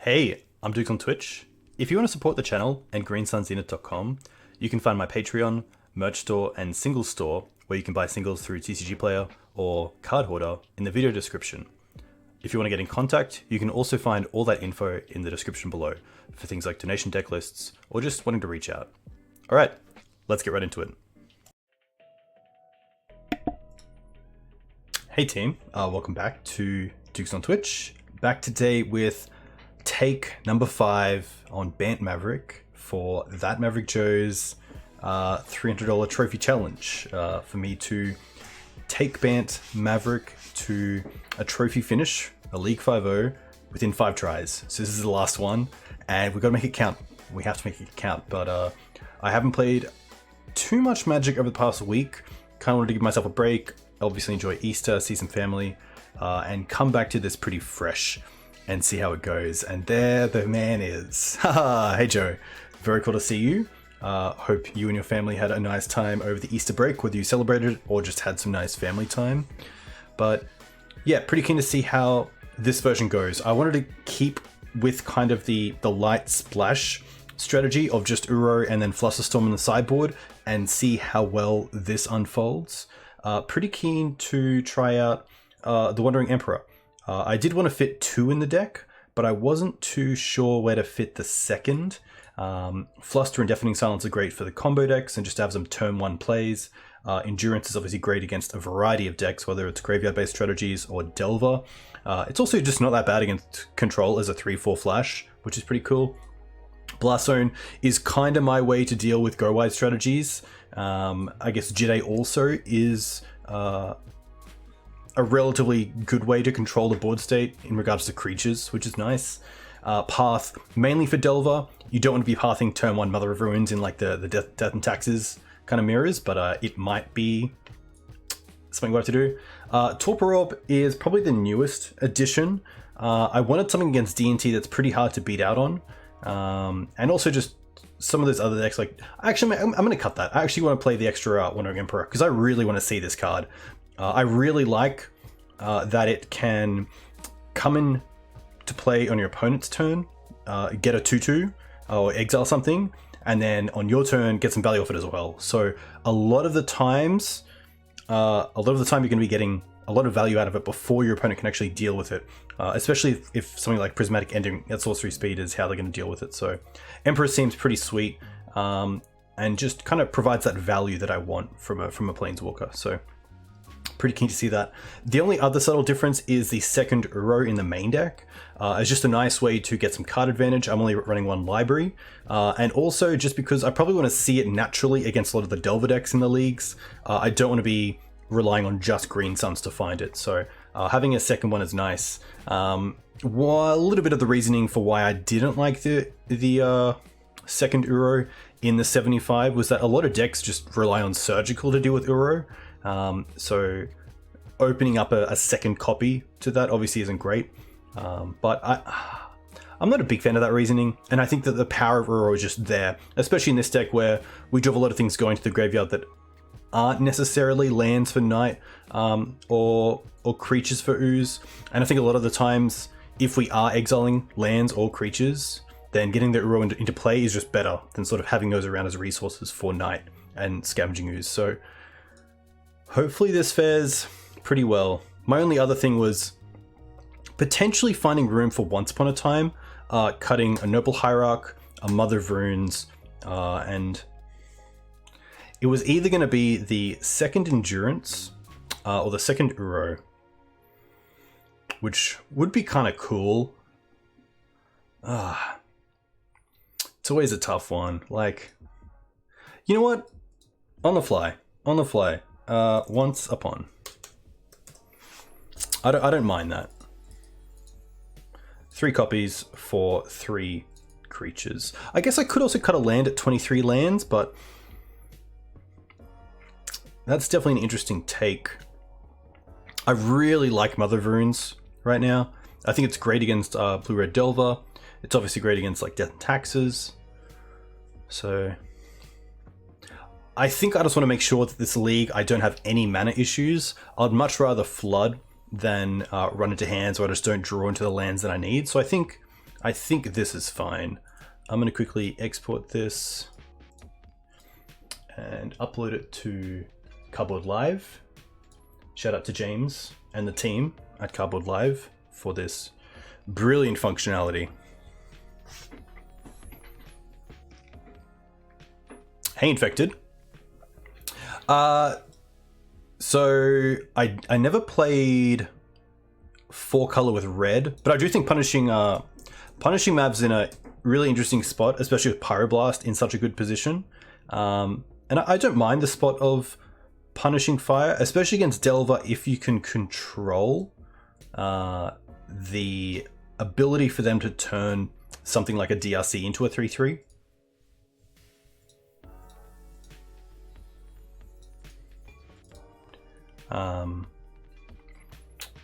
Hey, I'm Duke on Twitch. If you want to support the channel and greensunzenith.com, you can find my Patreon, merch store, and singles store where you can buy singles through TCG Player or Card Hoarder in the video description. If you want to get in contact, you can also find all that info in the description below for things like donation deck lists or just wanting to reach out. Alright, let's get right into it. Hey team, welcome back to Dukes on Twitch. Back today with take number 5 on BANT Maverick for that Maverick Joe's $300 trophy challenge for me to take BANT Maverick to a trophy finish, a League 5-0 within 5 tries. So this is the last one and we've got to make it count. We have to make it count, but I haven't played too much Magic over the past week. Kind of wanted to give myself a break, obviously enjoy Easter, see some family, and come back to this pretty fresh and see how it goes. And there the man is. Haha, hey Joe, very cool to see you. Hope you and your family had a nice time over the Easter break, whether you celebrated or just had some nice family time. But yeah, pretty keen to see how this version goes. I wanted to keep with kind of the light splash strategy of just Uro and then Flusterstorm on the sideboard and see how well this unfolds. Pretty keen to try out the Wandering Emperor. I did want to fit 2 in the deck, but I wasn't too sure where to fit the second. Fluster and Deafening Silence are great for the combo decks and just have some turn 1 plays. Endurance is obviously great against a variety of decks, whether it's graveyard-based strategies or Delver. It's also just not that bad against Control as a 3-4 flash, which is pretty cool. Blast Zone is kind of my way to deal with go-wide strategies. I guess Jide also is a relatively good way to control the board state in regards to creatures, which is nice. Path, mainly for Delver. You don't want to be pathing turn 1 Mother of Ruins in like the Death and Taxes kind of mirrors, but it might be something we have to do. Torpor Orb is probably the newest addition. I wanted something against D&T that's pretty hard to beat out on. And also just some of those other decks, like, actually, I'm going to cut that. I actually want to play the extra Wandering Emperor because I really want to see this card. I really like that it can come in to play on your opponent's turn, get a 2/2 or exile something, and then on your turn get some value off it as well. So a lot of the time you're going to be getting a lot of value out of it before your opponent can actually deal with it, especially if something like Prismatic Ending at sorcery speed is how they're going to deal with it. So Emperor seems pretty sweet, and just kind of provides that value that I want from a Planeswalker. So pretty keen to see that. The only other subtle difference is the second Uro in the main deck. It's just a nice way to get some card advantage. I'm only running 1 library. And also just because I probably want to see it naturally against a lot of the Delver decks in the leagues. I don't want to be relying on just Green Suns to find it. So having a second one is nice. A little bit of the reasoning for why I didn't like the second Uro in the 75 was that a lot of decks just rely on Surgical to deal with Uro. So opening up a second copy to that obviously isn't great, but I'm not a big fan of that reasoning, and I think that the power of Uro is just there, especially in this deck where we do have a lot of things going to the graveyard that aren't necessarily lands for night, or creatures for ooze. And I think a lot of the times if we are exiling lands or creatures, then getting the Uro into play is just better than sort of having those around as resources for night and scavenging ooze. So hopefully this fares pretty well. My only other thing was potentially finding room for Once Upon a Time, cutting a Noble Hierarch, a Mother of Runes, and it was either going to be the second Endurance or the second Uro, which would be kind of cool. It's always a tough one. Like, you know what? On the fly. Once Upon. I don't mind that. 3 copies for 3 creatures. I guess I could also cut a land at 23 lands, but that's definitely an interesting take. I really like Mother of Runes right now. I think it's great against Blue-Red Delver. It's obviously great against like Death and Taxes. So I think I just want to make sure that this league I don't have any mana issues. I'd much rather flood than run into hands where I just don't draw into the lands that I need. So I think I think this is fine. I'm going to quickly export this and upload it to Cardboard Live. Shout out to James and the team at Cardboard Live for this brilliant functionality. Hey, Infected. So I never played 4-color with red, but I do think punishing Mav's in a really interesting spot, especially with Pyroblast in such a good position. And I don't mind the spot of punishing fire, especially against Delver if you can control the ability for them to turn something like a DRC into a 3/3.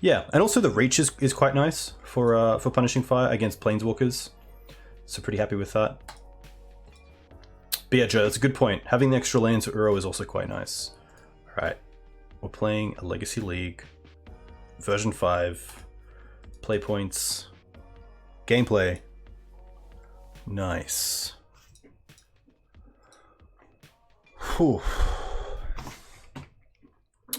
Yeah, and also the reach is quite nice for punishing fire against planeswalkers. So pretty happy with that. But yeah, Joe, that's a good point. Having the extra lands for Uro is also quite nice. Alright, we're playing a Legacy League, version 5, play points, gameplay. Nice. Whew.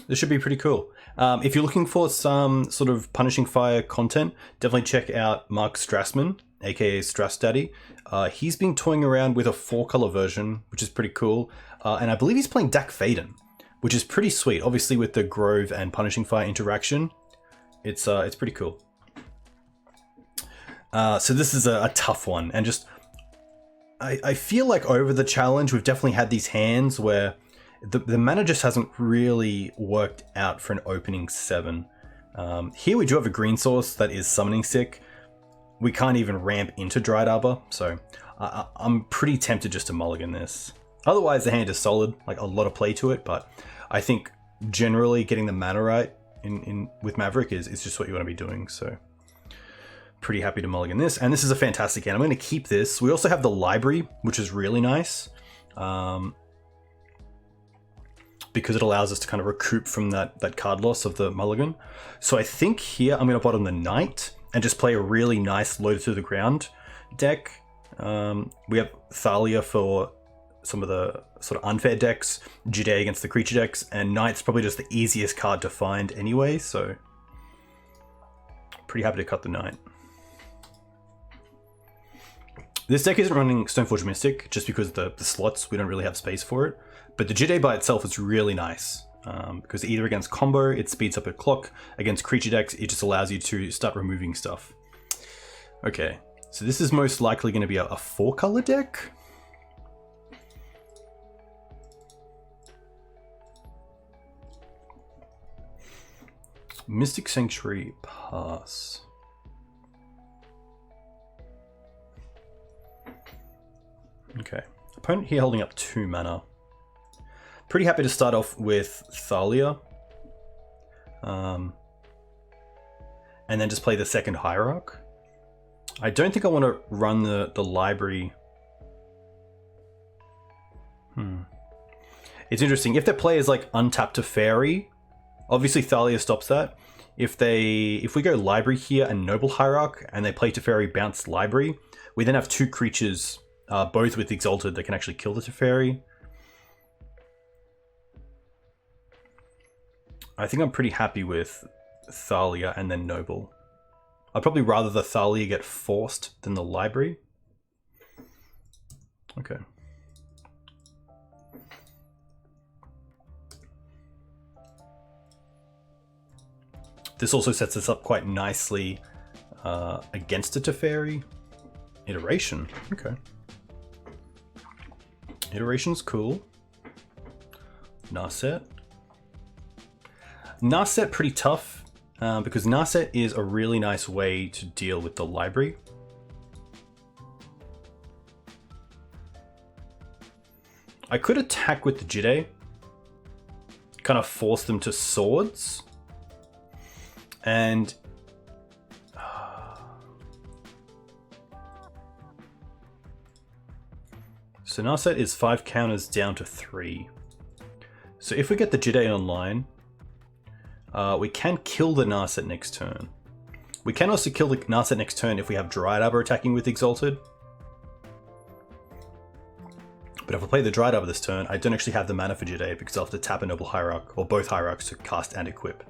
This should be pretty cool. If you're looking for some sort of punishing fire content, definitely check out Mark Strassman, aka Strass Daddy. He's been toying around with a 4-color version, which is pretty cool. And I believe he's playing Dak Faden, which is pretty sweet. Obviously with the Grove and punishing fire interaction, it's pretty cool. So this is a tough one, and just I feel like over the challenge we've definitely had these hands where the mana just hasn't really worked out for an opening 7. Here we do have a green source that is summoning sick. We can't even ramp into Dried Arbor, so I'm pretty tempted just to mulligan this. Otherwise the hand is solid, like a lot of play to it, but I think generally getting the mana right with Maverick is just what you want to be doing, so pretty happy to mulligan this. And this is a fantastic hand. I'm going to keep this. We also have the library, which is really nice. Because it allows us to kind of recoup from that card loss of the mulligan. So I think here I'm going to bottom the Knight and just play a really nice loaded to the ground deck. We have Thalia for some of the sort of unfair decks, Jide against the creature decks, and Knight's probably just the easiest card to find anyway, so pretty happy to cut the Knight. This deck isn't running Stoneforge Mystic just because the slots, we don't really have space for it. But the Jide by itself is really nice because either against combo, it speeds up a clock. Against creature decks, it just allows you to start removing stuff. Okay, so this is most likely going to be a 4-color deck. Mystic Sanctuary pass. Okay, opponent here holding up 2 mana. Pretty happy to start off with Thalia. And then just play the second Hierarch. I don't think I want to run the library. It's interesting. If their play is like untap to Fairy, obviously Thalia stops that. If we go library here and Noble Hierarch and they play Teferi, bounce library, we then have 2 creatures, both with Exalted, that can actually kill the Teferi. I think I'm pretty happy with Thalia and then Noble. I'd probably rather the Thalia get forced than the library. Okay. This also sets us up quite nicely against a Teferi. Iteration, okay. Iteration's cool. Narset. Narset pretty tough because Narset is a really nice way to deal with the library. I could attack with the Jide, kind of force them to swords, and so Narset is 5 counters down to 3. So if we get the Jide online, we can kill the Narset next turn. We can also kill the Narset next turn if we have Dryad Arbor attacking with Exalted. But if I play the Dryad Arbor this turn, I don't actually have the mana for Jade because I'll have to tap a Noble Hierarch, or both Hierarchs, to cast and equip.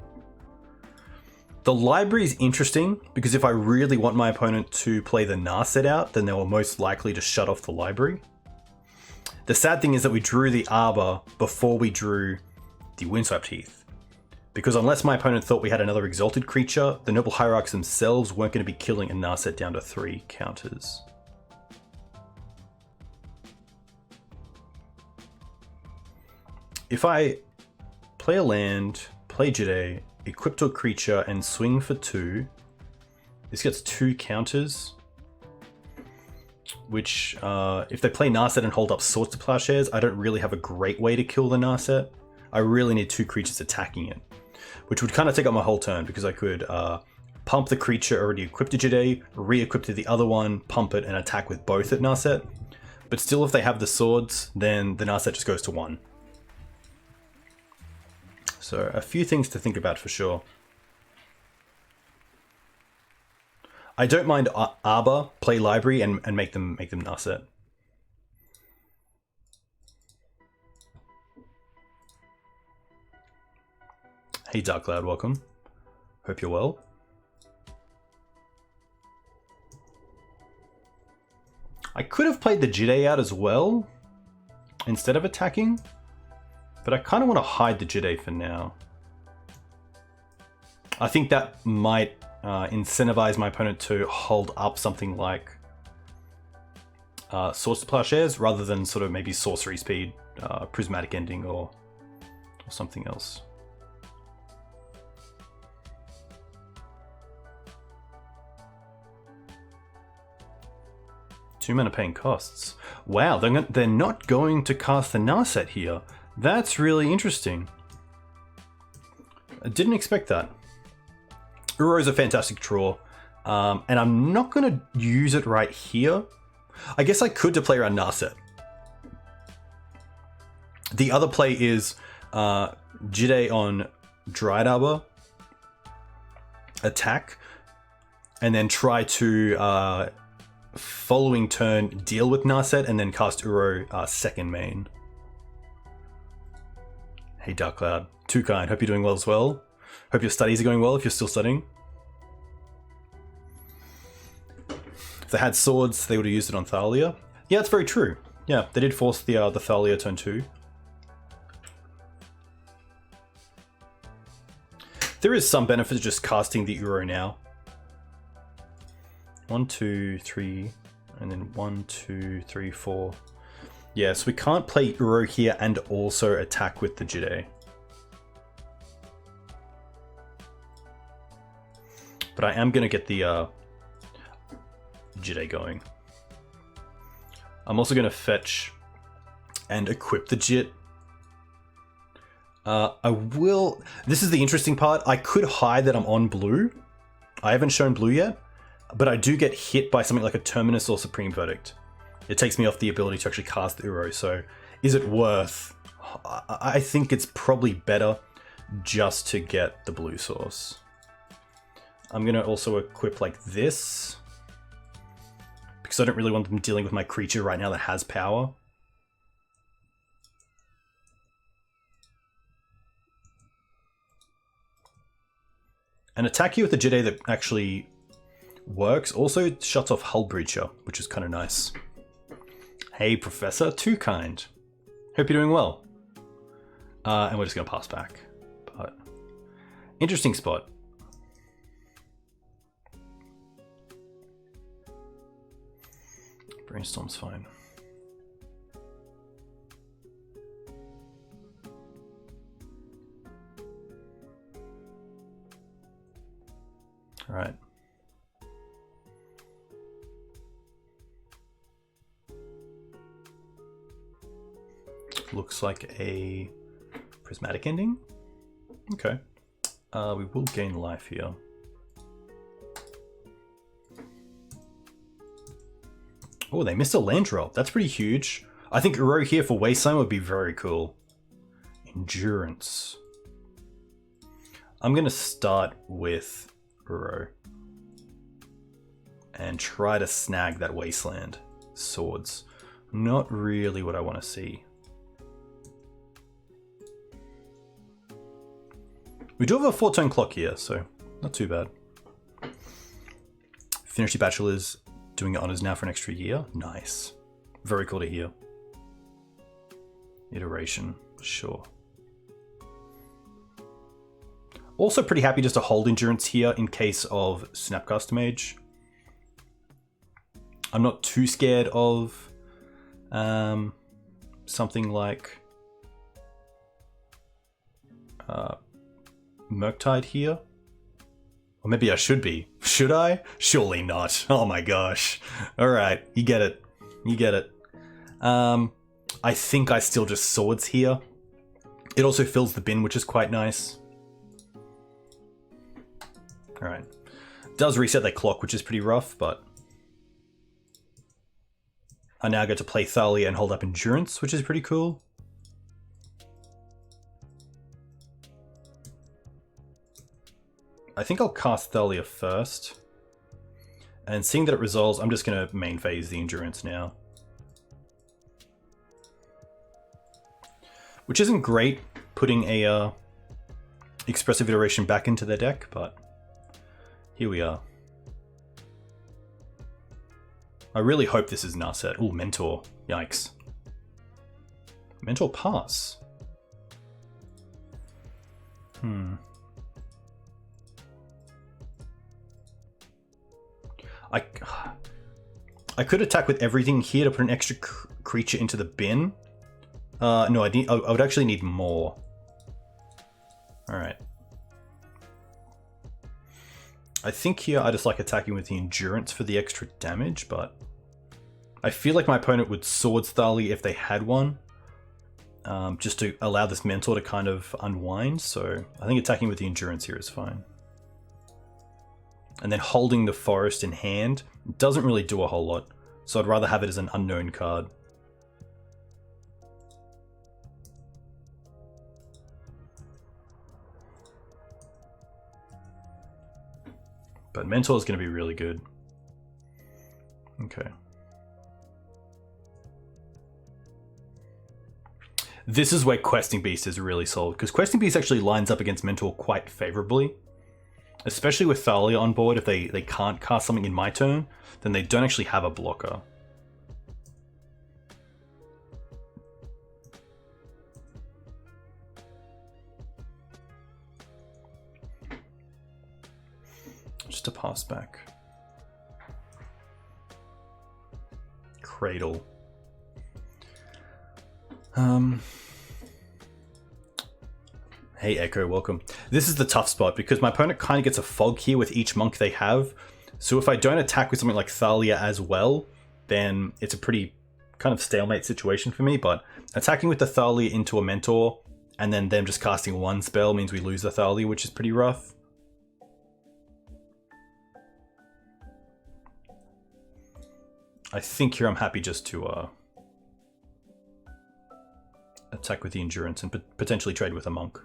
The library is interesting because if I really want my opponent to play the Narset out, then they will most likely just shut off the library. The sad thing is that we drew the Arbor before we drew the Windswept Heath. Because unless my opponent thought we had another Exalted creature, the Noble Hierarchs themselves weren't going to be killing a Narset down to 3 counters. If I play a land, play Jade, equip to a creature, and swing for 2, this gets 2 counters. Which, if they play Narset and hold up Swords to Plowshares, I don't really have a great way to kill the Narset. I really need 2 creatures attacking it, which would kind of take up my whole turn because I could pump the creature already equipped to Jade, re-equip to the other one, pump it, and attack with both at Narset. But still, if they have the swords, then the Narset just goes to 1. So a few things to think about for sure. I don't mind Arbor, play Library, and make them Narset. Hey Dark Cloud, welcome. Hope you're well. I could have played the Jade out as well, instead of attacking. But I kind of want to hide the Jade for now. I think that might incentivize my opponent to hold up something like Swords to Plowshares rather than sort of maybe Sorcery Speed, Prismatic Ending, or something else. Two mana paying costs. Wow, they're not going to cast the Narset here. That's really interesting. I didn't expect that. Uro is a fantastic draw, and I'm not going to use it right here. I guess I could to play around Narset. The other play is Jade on Dryad Arbor, attack, and then try to following turn deal with Narset and then cast Uro second main. Hey Dark Cloud, too kind. Hope you're doing well as well. Hope your studies are going well if you're still studying. If they had swords, they would have used it on Thalia. Yeah, that's very true. Yeah, they did force the Thalia turn 2. There is some benefit to just casting the Uro now. 1, 2, 3, and then 1, 2, 3, 4. Yeah, so we can't play Uro here and also attack with the Jade. But I am going to get the Jade going. I'm also going to fetch and equip the Jit. I will... This is the interesting part. I could hide that I'm on blue. I haven't shown blue yet, but I do get hit by something like a Terminus or Supreme Verdict. It takes me off the ability to actually cast the Uro, so is it worth? I think it's probably better just to get the blue source. I'm going to also equip like this, because I don't really want them dealing with my creature right now that has power. An attack here with the Jade that actually works also shuts off Hull Breacher, which is kind of nice. Hey Professor, too kind. Hope you're doing well. And we're just going to pass back. But interesting spot. Brainstorm's fine. All right. Looks like a prismatic ending. Okay. We will gain life here. Oh, they missed a land drop. That's pretty huge. I think Uro here for Wasteland would be very cool. Endurance. I'm going to start with Uro. and try to snag that wasteland. Swords. Not really what I want to see. We do have a 4-turn clock here, so not too bad. Finished your bachelor's, doing your honors now for an extra year. Nice. Very cool to hear. Iteration, sure. Also pretty happy just to hold endurance here in case of Snapcaster Mage. I'm not too scared of something like Murktide here. Or maybe I should be. Should I? Surely not. Oh my gosh. Alright, you get it. You get it. I think I still just swords here. It also fills the bin, which is quite nice. Alright. Does reset that clock, which is pretty rough, but I now get to play Thalia and hold up endurance, which is pretty cool. I think I'll cast Thalia first. And seeing that it resolves, I'm just going to main phase the endurance now. Which isn't great, putting a expressive iteration back into their deck, but here we are. I really hope this is Narset. Ooh, Mentor. Yikes. Mentor pass. I could attack with everything here to put an extra creature into the bin. No, I would actually need more. Alright. I think here I just like attacking with the endurance for the extra damage, but I feel like my opponent would swords Thalia if they had one. Just to allow this mentor to kind of unwind, so I think attacking with the endurance here is fine. And then holding the forest in hand doesn't really do a whole lot, so I'd rather have it as an unknown card. But Mentor is going to be really good. Okay. This is where Questing Beast is really solid, because Questing Beast actually lines up against Mentor quite favorably. Especially with Thalia on board, if they can't cast something in my turn, then they don't actually have a blocker. Just a pass back. Cradle. Hey Echo, welcome. This is the tough spot because my opponent kind of gets a fog here with each monk they have. So if I don't attack with something like Thalia as well, then it's a pretty kind of stalemate situation for me. But attacking with the Thalia into a Mentor and then them just casting one spell means we lose the Thalia, which is pretty rough. I think here I'm happy just to attack with the endurance and potentially trade with a monk.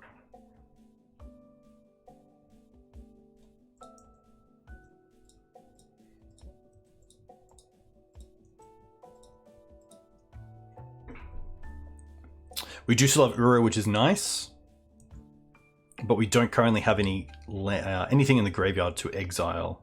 We do still have Uro, which is nice, but we don't currently have any anything in the graveyard to exile.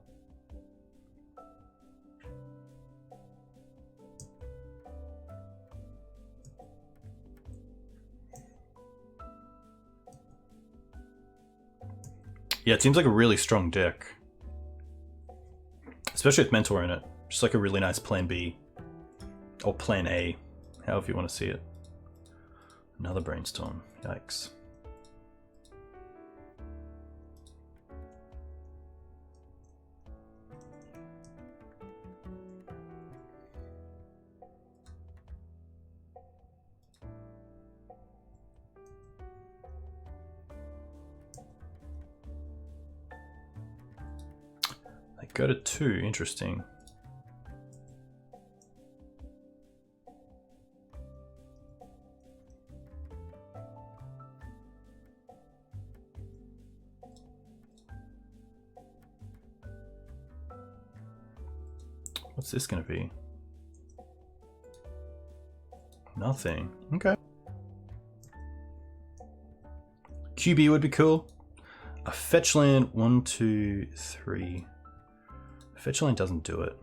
Yeah, it seems like a really strong deck. Especially with Mentor in it. Just like a really nice plan B. Or plan A, however you want to see it. Another Brainstorm. Yikes. I go to 2, interesting. this going to be? Nothing. Okay. QB would be cool. A fetch land, 1, 2, 3. Fetch land doesn't do it.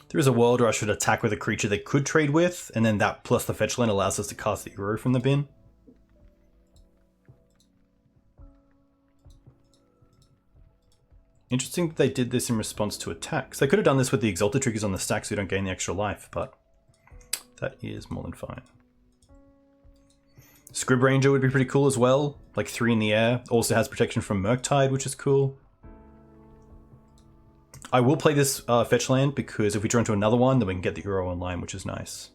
There is a world where I should attack with a creature they could trade with, and then that plus the fetch land allows us to cast the Uro from the bin. Interesting that they did this in response to attacks. They could have done this with the Exalted triggers on the stack so you don't gain the extra life, but that is more than fine. Scrib Ranger would be pretty cool as well, like 3 in the air. Also has protection from Murktide, which is cool. I will play this fetch land because if we draw into another one, then we can get the Uro online, which is nice.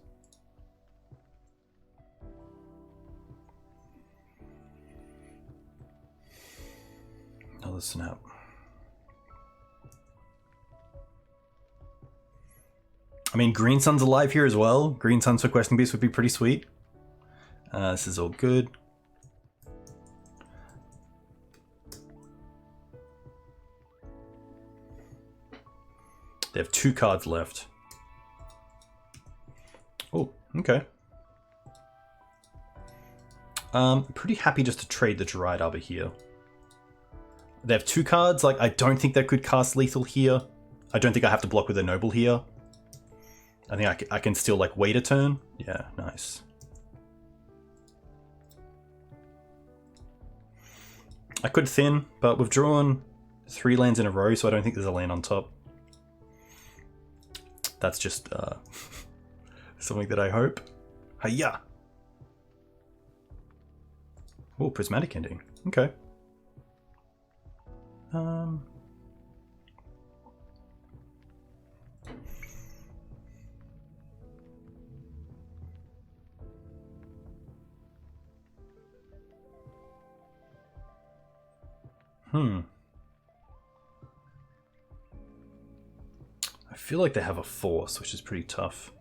Another snap. I mean, Green Sun's alive here as well. Green Sun's for Questing Beast would be pretty sweet. This is all good. They have 2 cards left. Oh, okay. Pretty happy just to trade the Dryad Arbor here. They have 2 cards. Like, I don't think they could cast lethal here. I don't think I have to block with a Noble here. I think I can still, like, wait a turn. Yeah, nice. I could thin, but we've drawn 3 lands in a row, so I don't think there's a land on top. That's just something that I hope. Hiya! Oh, Prismatic Ending. Okay. I feel like they have a force, which is pretty tough.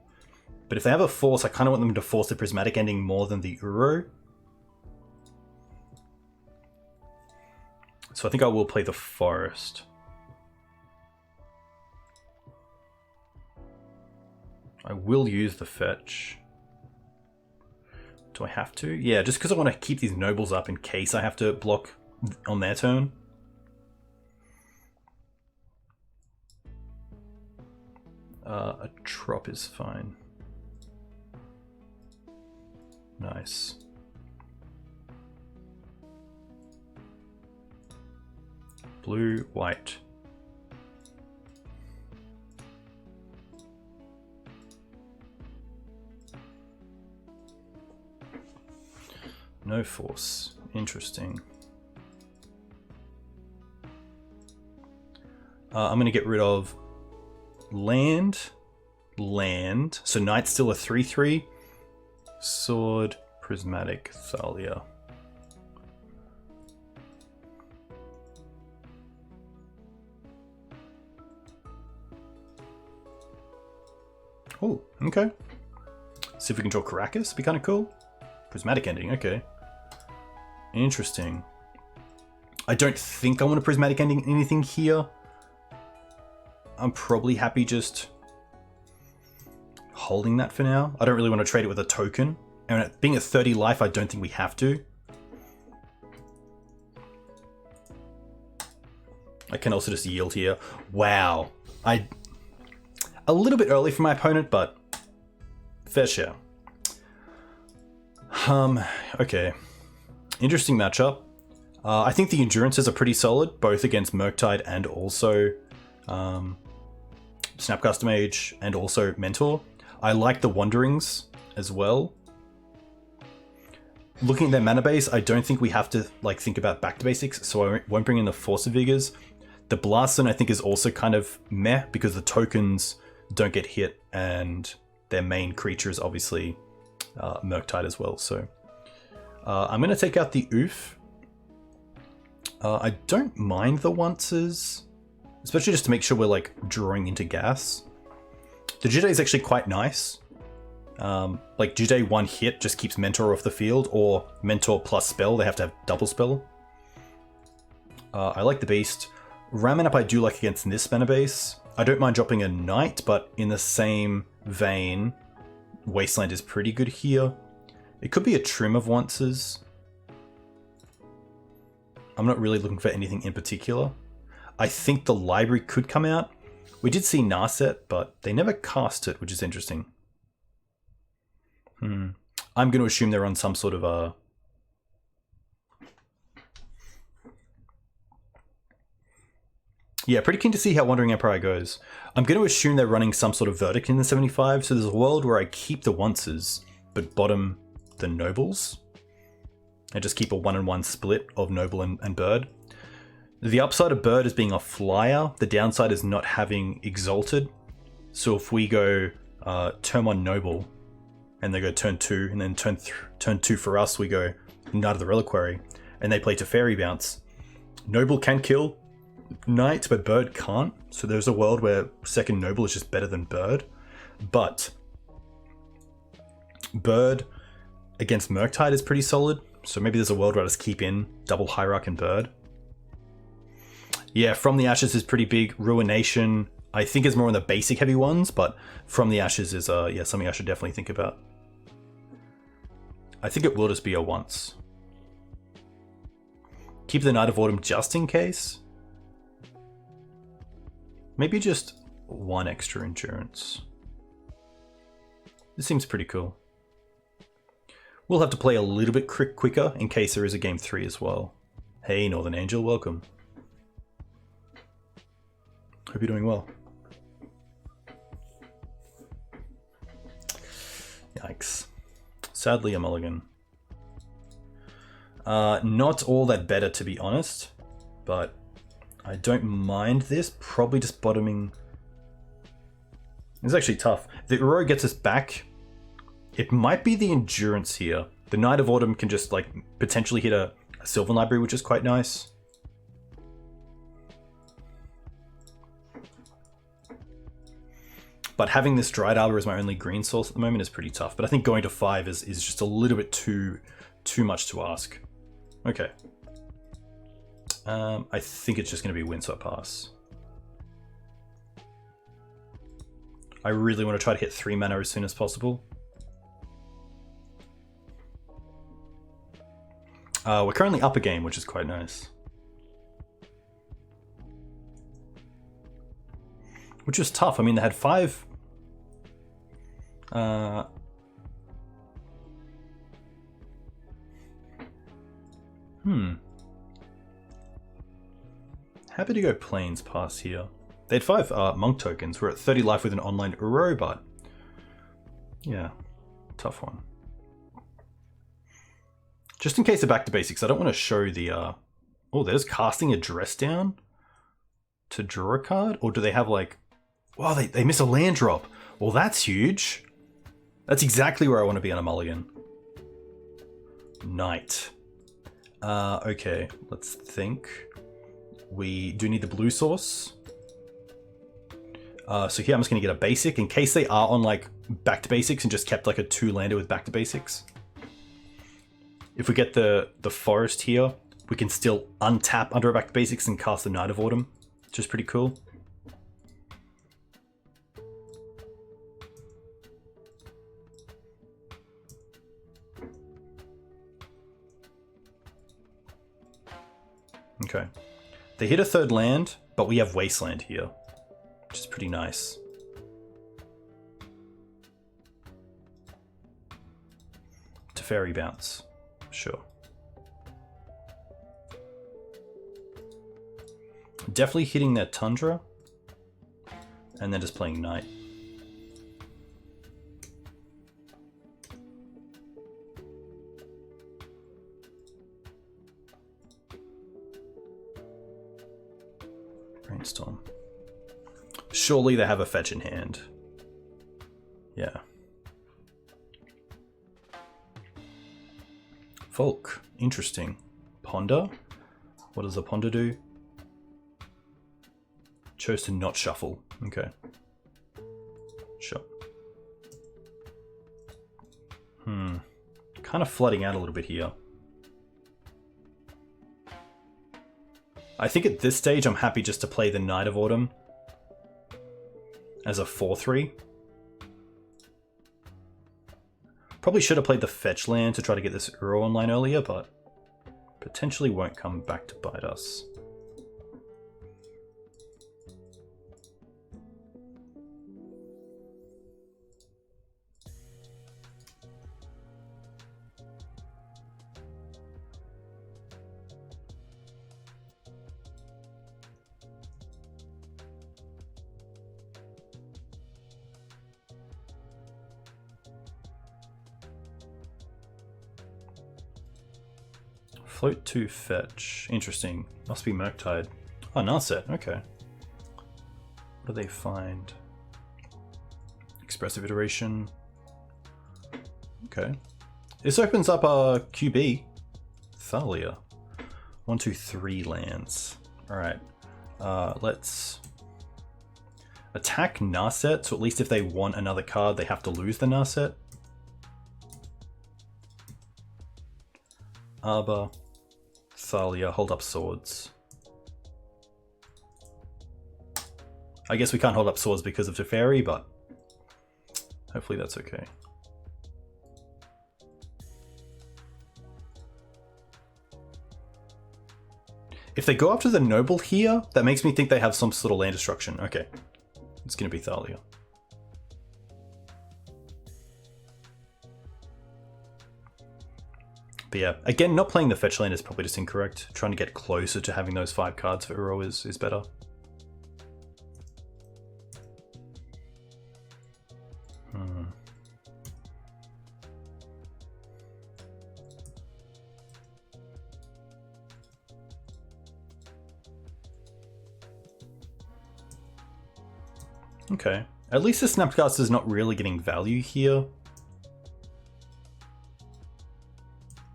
But if they have a force, I kind of want them to force the Prismatic Ending more than the Uro. So I think I will play the Forest. I will use the fetch. Do I have to? Yeah, just because I want to keep these nobles up in case I have to block on their turn. A trop is fine. Nice. Blue, white. No force. Interesting. I'm going to get rid of land. So knight's still a 3/3. Sword, prismatic, Thalia. Oh, okay. See if we can draw Caracas. Be kind of cool. Prismatic Ending, okay. Interesting. I don't think I want a Prismatic Ending anything here. I'm probably happy just holding that for now. I don't really want to trade it with a token. And being at 30 life, I don't think we have to. I can also just yield here. Wow. A little bit early for my opponent, but fair share. Okay. Interesting matchup. I think the endurances are pretty solid, both against Murktide and also Snapcaster Mage and also Mentor. I like the Wanderings as well. Looking at their mana base, I don't think we have to think about back to basics, so I won't bring in the Force of Vigors. The Blast Zone I think is also kind of meh because the tokens don't get hit and their main creature is obviously Murktide as well. So I'm going to take out the Oof. I don't mind the Onces, especially just to make sure we're drawing into gas. The Jude is actually quite nice. Like Jude 1 hit just keeps Mentor off the field, or Mentor plus spell, they have to have double spell. I like the Beast. Ramanap I do like against this mana base. I don't mind dropping a Knight, but in the same vein, Wasteland is pretty good here. It could be a trim of onces. I'm not really looking for anything in particular. I think the library could come out. We did see Narset, but they never cast it, which is interesting. I'm going to assume they're on some sort of a... Yeah, pretty keen to see how Wandering Empire goes. I'm going to assume they're running some sort of verdict in the 75, so there's a world where I keep the onces, but bottom the nobles. I just keep a 1-on-1 split of noble and bird. The upside of bird is being a flyer. The downside is not having exalted. So if we go turn 1 noble, and they go turn 2, and then turn 2 for us, we go Knight of the Reliquary, and they play Teferi Bounce. Noble can kill Knight, but bird can't. So there's a world where second noble is just better than bird. But bird against Murktide is pretty solid. So maybe there's a world where I just keep in double Hierarch and bird. Yeah, From the Ashes is pretty big. Ruination, I think, is more on the basic heavy ones, but From the Ashes is yeah, something I should definitely think about. I think it will just be a once. Keep the Knight of Autumn just in case. Maybe just 1 extra endurance. This seems pretty cool. We'll have to play a little bit quicker in case there is a game 3 as well. Hey, Northern Angel, welcome. Hope you're doing well. Yikes. Sadly, a mulligan. Not all that better, to be honest, but I don't mind this. Probably just bottoming. It's actually tough. The Uro gets us back. It might be the endurance here. The Knight of Autumn can just like potentially hit a Sylvan Library, which is quite nice. But having this Dried Arbor as my only green source at the moment is pretty tough. But I think going to 5 is just a little bit too much to ask. Okay. I think it's just going to be Windswept Pass. I really want to try to hit 3 mana as soon as possible. We're currently up a game, which is quite nice. Which is tough. I mean, they had 5... Happy to go Plains Pass here. They had 5 Monk tokens. We're at 30 life with an online Uro, but... yeah, tough one. Just in case of back to basics, I don't want to show the... oh, there's casting a dress down to draw a card? Or do they have like... wow, they miss a land drop. Well, that's huge. That's exactly where I want to be on a mulligan. Knight. Okay, let's think. We do need the blue source. So here I'm just going to get a basic in case they are on like back to basics and just kept like a 2-lander with back to basics. If we get the forest here, we can still untap under a back to basics and cast the Knight of Autumn, which is pretty cool. Okay. They hit a 3rd land, but we have Wasteland here, which is pretty nice. Teferi Bounce. Sure. Definitely hitting that Tundra, and then just playing Knight. Brainstorm. Surely they have a fetch in hand. Yeah. Volk. Interesting. Ponder. What does the Ponder do? Chose to not shuffle. Okay. kind of flooding out a little bit here. I think at this stage I'm happy just to play the Knight of Autumn as a 4-3. Probably should have played the fetch land to try to get this Uro online earlier, but potentially won't come back to bite us. Float to fetch. Interesting. Must be Murktide. Oh, Narset. Okay. What do they find? Expressive Iteration. Okay. This opens up a QB. Thalia. 1, 2, 3 lands. Alright. Let's attack Narset, so at least if they want another card, they have to lose the Narset. Arbor. Thalia, hold up swords. I guess we can't hold up swords because of Teferi, but hopefully that's okay. If they go after the Noble here, that makes me think they have some sort of land destruction. Okay, it's going to be Thalia. But yeah, again, not playing the fetch land is probably just incorrect. Trying to get closer to having those 5 cards for Uro is better. Okay, at least the Snapcaster is not really getting value here.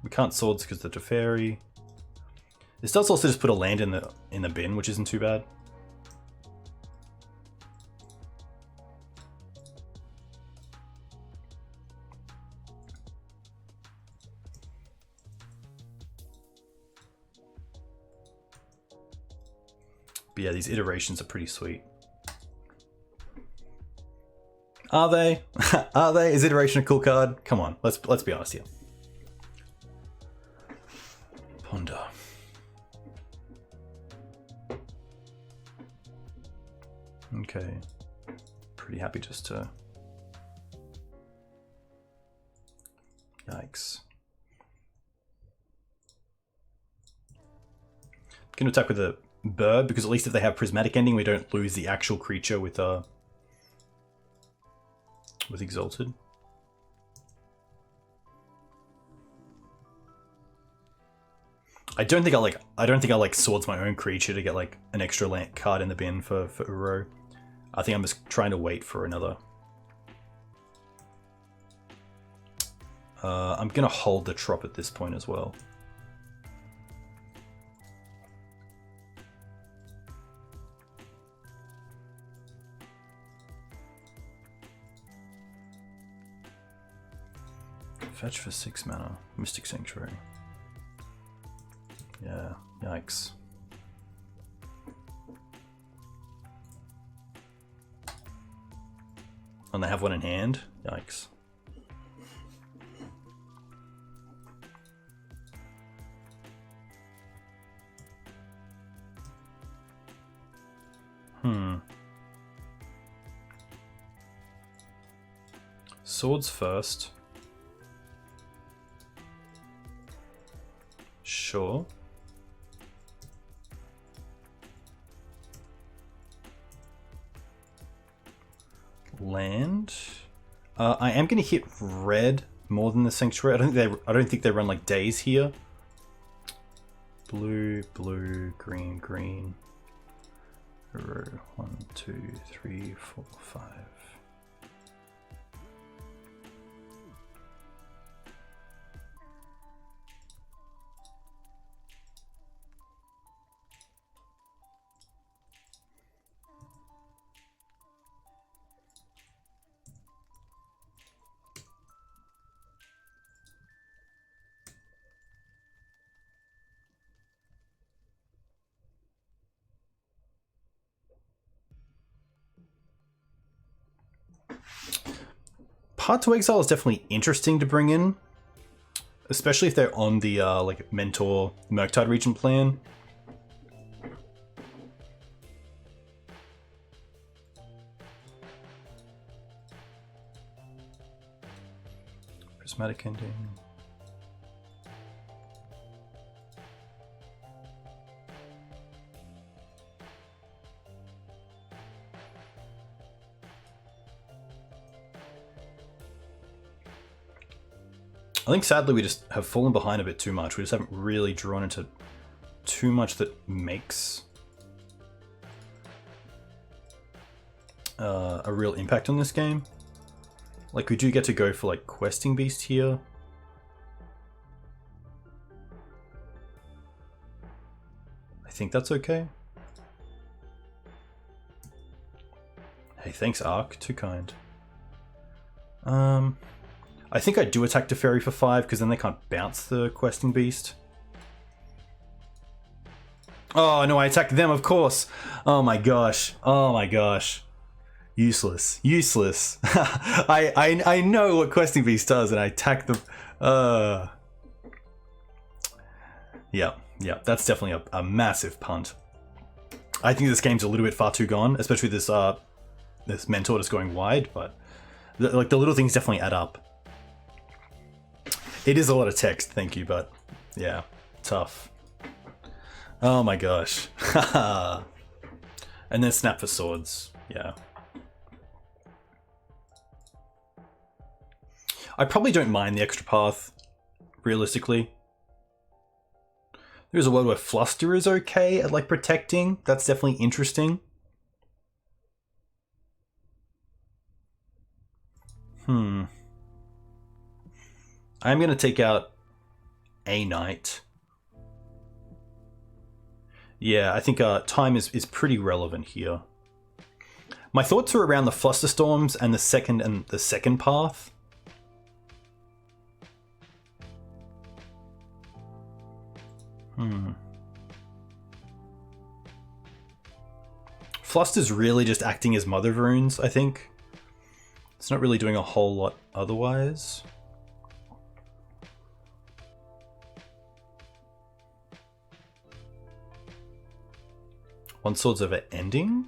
We can't swords because of the Teferi. This does also just put a land in the bin, which isn't too bad. But yeah, these iterations are pretty sweet. Are they? Are they? Is iteration a cool card? Come on, let's be honest here. Ponder. Okay. Pretty happy just to... Yikes. Gonna attack with a bird, because at least if they have prismatic ending, we don't lose the actual creature with Exalted. I don't think I like swords my own creature to get like an extra land card in the bin for Uro. I think I'm just trying to wait for another. I'm gonna hold the Trop at this point as well. Fetch for 6 mana. Mystic Sanctuary. Yeah, yikes. And they have one in hand? Yikes. Swords first. Sure. Land. I am going to hit red more than the Sanctuary. I don't think they run like days here. Blue, blue, green, green. 1, 2, 3, 4, 5. Hard to Exile is definitely interesting to bring in, especially if they're on the like Mentor Murktide region plan. Prismatic Ending. I think sadly we just have fallen behind a bit too much. We just haven't really drawn into too much that makes a real impact on this game. Like, we do get to go for like Questing Beast here. I think that's okay. Hey, thanks Ark, too kind. I think I do attack Teferi for 5 because then they can't bounce the Questing Beast. Oh no, I attack them, of course. Oh my gosh. Oh my gosh. Useless. Useless. I know what Questing Beast does and I attack them. Yeah, that's definitely a massive punt. I think this game's a little bit far too gone, especially this this Mentor just going wide, but the little things definitely add up. It is a lot of text, thank you, but yeah, tough. Oh my gosh. And then Snap for Swords, yeah. I probably don't mind the extra path, realistically. There's a world where Fluster is okay at like protecting, that's definitely interesting. I'm going to take out a Knight. Yeah, I think time is pretty relevant here. My thoughts are around the Flusterstorms and the second path. Fluster's really just acting as Mother of Runes, I think. It's not really doing a whole lot otherwise. One Swords over Ending?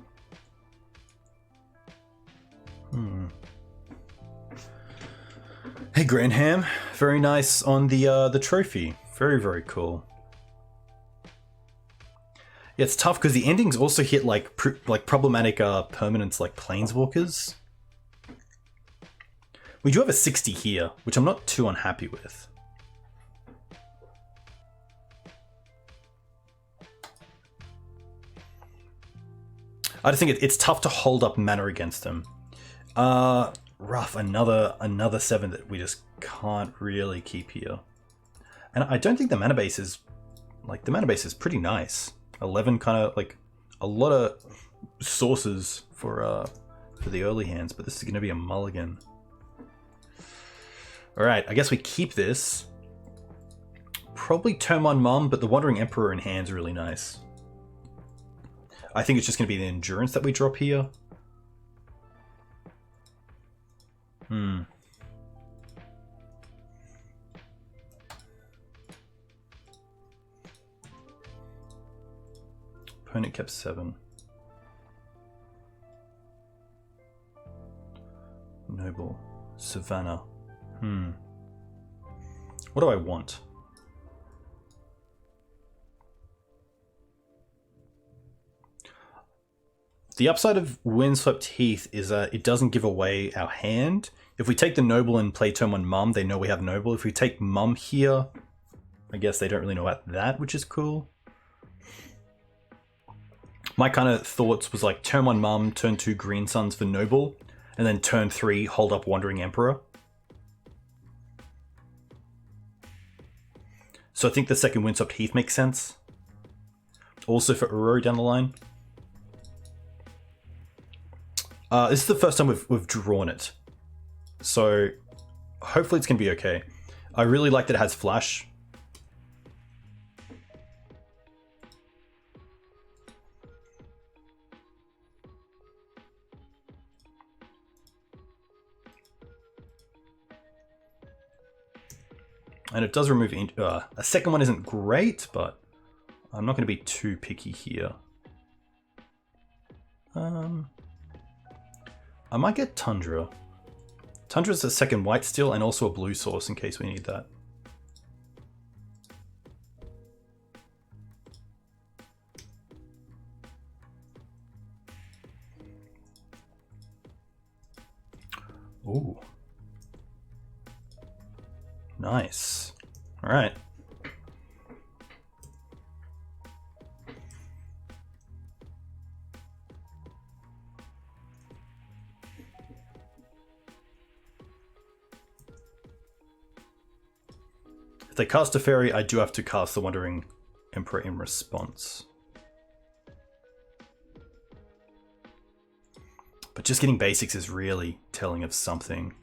Hey Granham, very nice on the trophy. Very, very cool. Yeah, it's tough because the endings also hit like problematic permanents like Planeswalkers. We do have a 60 here, which I'm not too unhappy with. I just think it's tough to hold up mana against them. Rough, another 7 that we just can't really keep here. And I don't think the mana base is pretty nice. 11 kind of like a lot of sources for the early hands, but this is going to be a mulligan. All right, I guess we keep this. Probably turn on Mum, but the Wandering Emperor in hand's really nice. I think it's just going to be the Endurance that we drop here. Opponent kept 7. Noble. Savannah. What do I want? The upside of Windswept Heath is that it doesn't give away our hand. If we take the Noble and play turn 1 Mum, they know we have Noble. If we take Mum here, I guess they don't really know about that, which is cool. My kind of thoughts was like turn 1 Mum, turn 2 Green Suns for Noble, and then turn 3 hold up Wandering Emperor. So I think the second Windswept Heath makes sense. Also for Aurora down the line. This is the first time we've drawn it. So hopefully it's going to be okay. I really like that it has Flash. And it does remove... a second one isn't great, but I'm not going to be too picky here. I might get Tundra. Tundra's a second white still, and also a blue source in case we need that. Ooh. Nice. All right. If they cast a fairy, I do have to cast the Wandering Emperor in response. But just getting basics is really telling of something.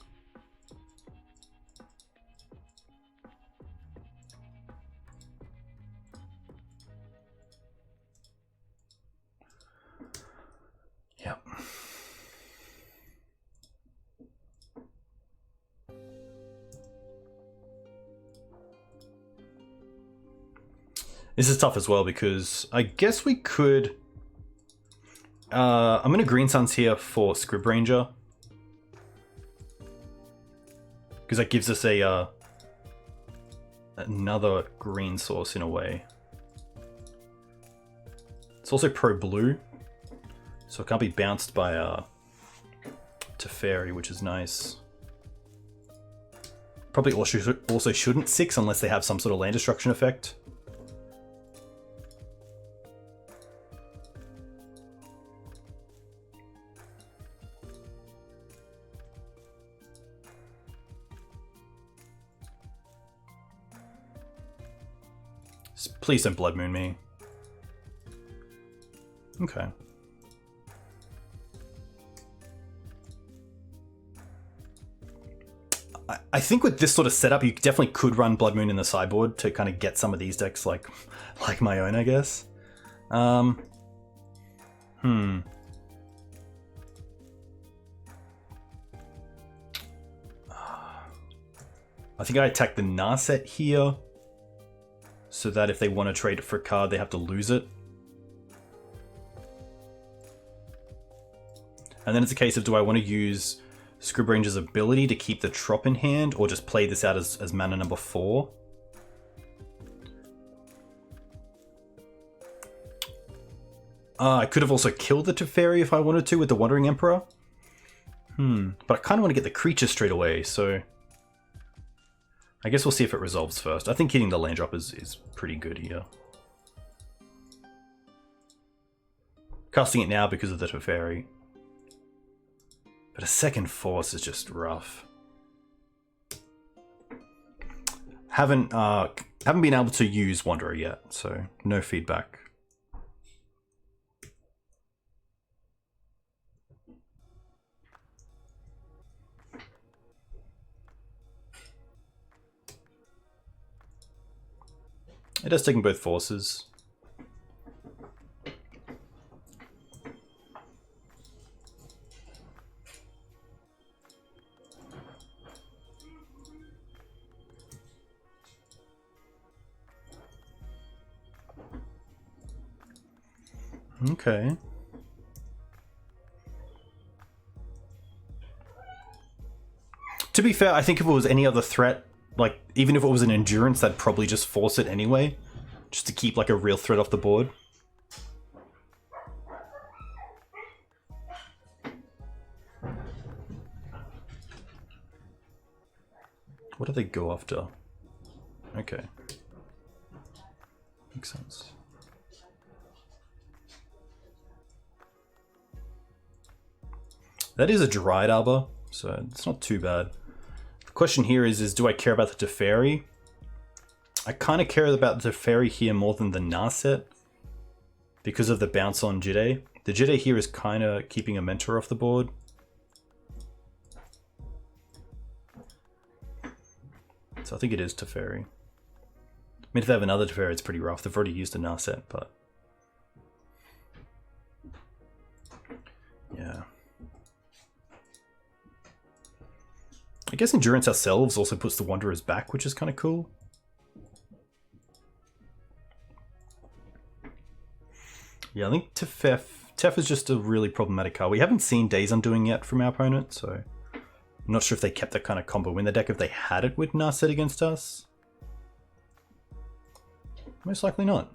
Yep. This is tough as well because I guess we could... I'm going to Green Suns here for Scrib Ranger. Because that gives us a another green source in a way. It's also pro-blue. So it can't be bounced by Teferi, which is nice. Probably also shouldn't 6 unless they have some sort of land destruction effect. Please don't Blood Moon me. Okay. I think with this sort of setup, you definitely could run Blood Moon in the sideboard to kind of get some of these decks like my own, I guess. I think I attack the Narset here, so that if they want to trade it for a card, they have to lose it. And then it's a case of, do I want to use Scrib Ranger's ability to keep the Trop in hand, or just play this out as mana number 4? I could have also killed the Teferi if I wanted to with the Wandering Emperor. But I kind of want to get the creature straight away, so... I guess we'll see if it resolves first. I think hitting the land drop is pretty good here. Casting it now because of the Teferi. But a second force is just rough. Haven't been able to use Wanderer yet, so no feedback. It has taken both forces. Okay. To be fair, I think if it was any other threat, like, even if it was an endurance, that'd probably just force it anyway. Just to keep, like, a real threat off the board. What do they go after? Okay. Makes sense. That is a Dried Arbor, so it's not too bad. The question here is do I care about the Teferi? I kind of care about the Teferi here more than the Narset because of the bounce on Jide. The Jide here is kind of keeping a Mentor off the board. So I think it is Teferi. I mean, if they have another Teferi, it's pretty rough. They've already used a Narset, but... yeah. guess Endurance ourselves also puts the Wanderers back, which is kind of cool. Yeah, I think Tef is just a really problematic card. We haven't seen Days Undoing yet from our opponent, so I'm not sure if they kept that kind of combo in the deck if they had it with Narset against us. Most likely not.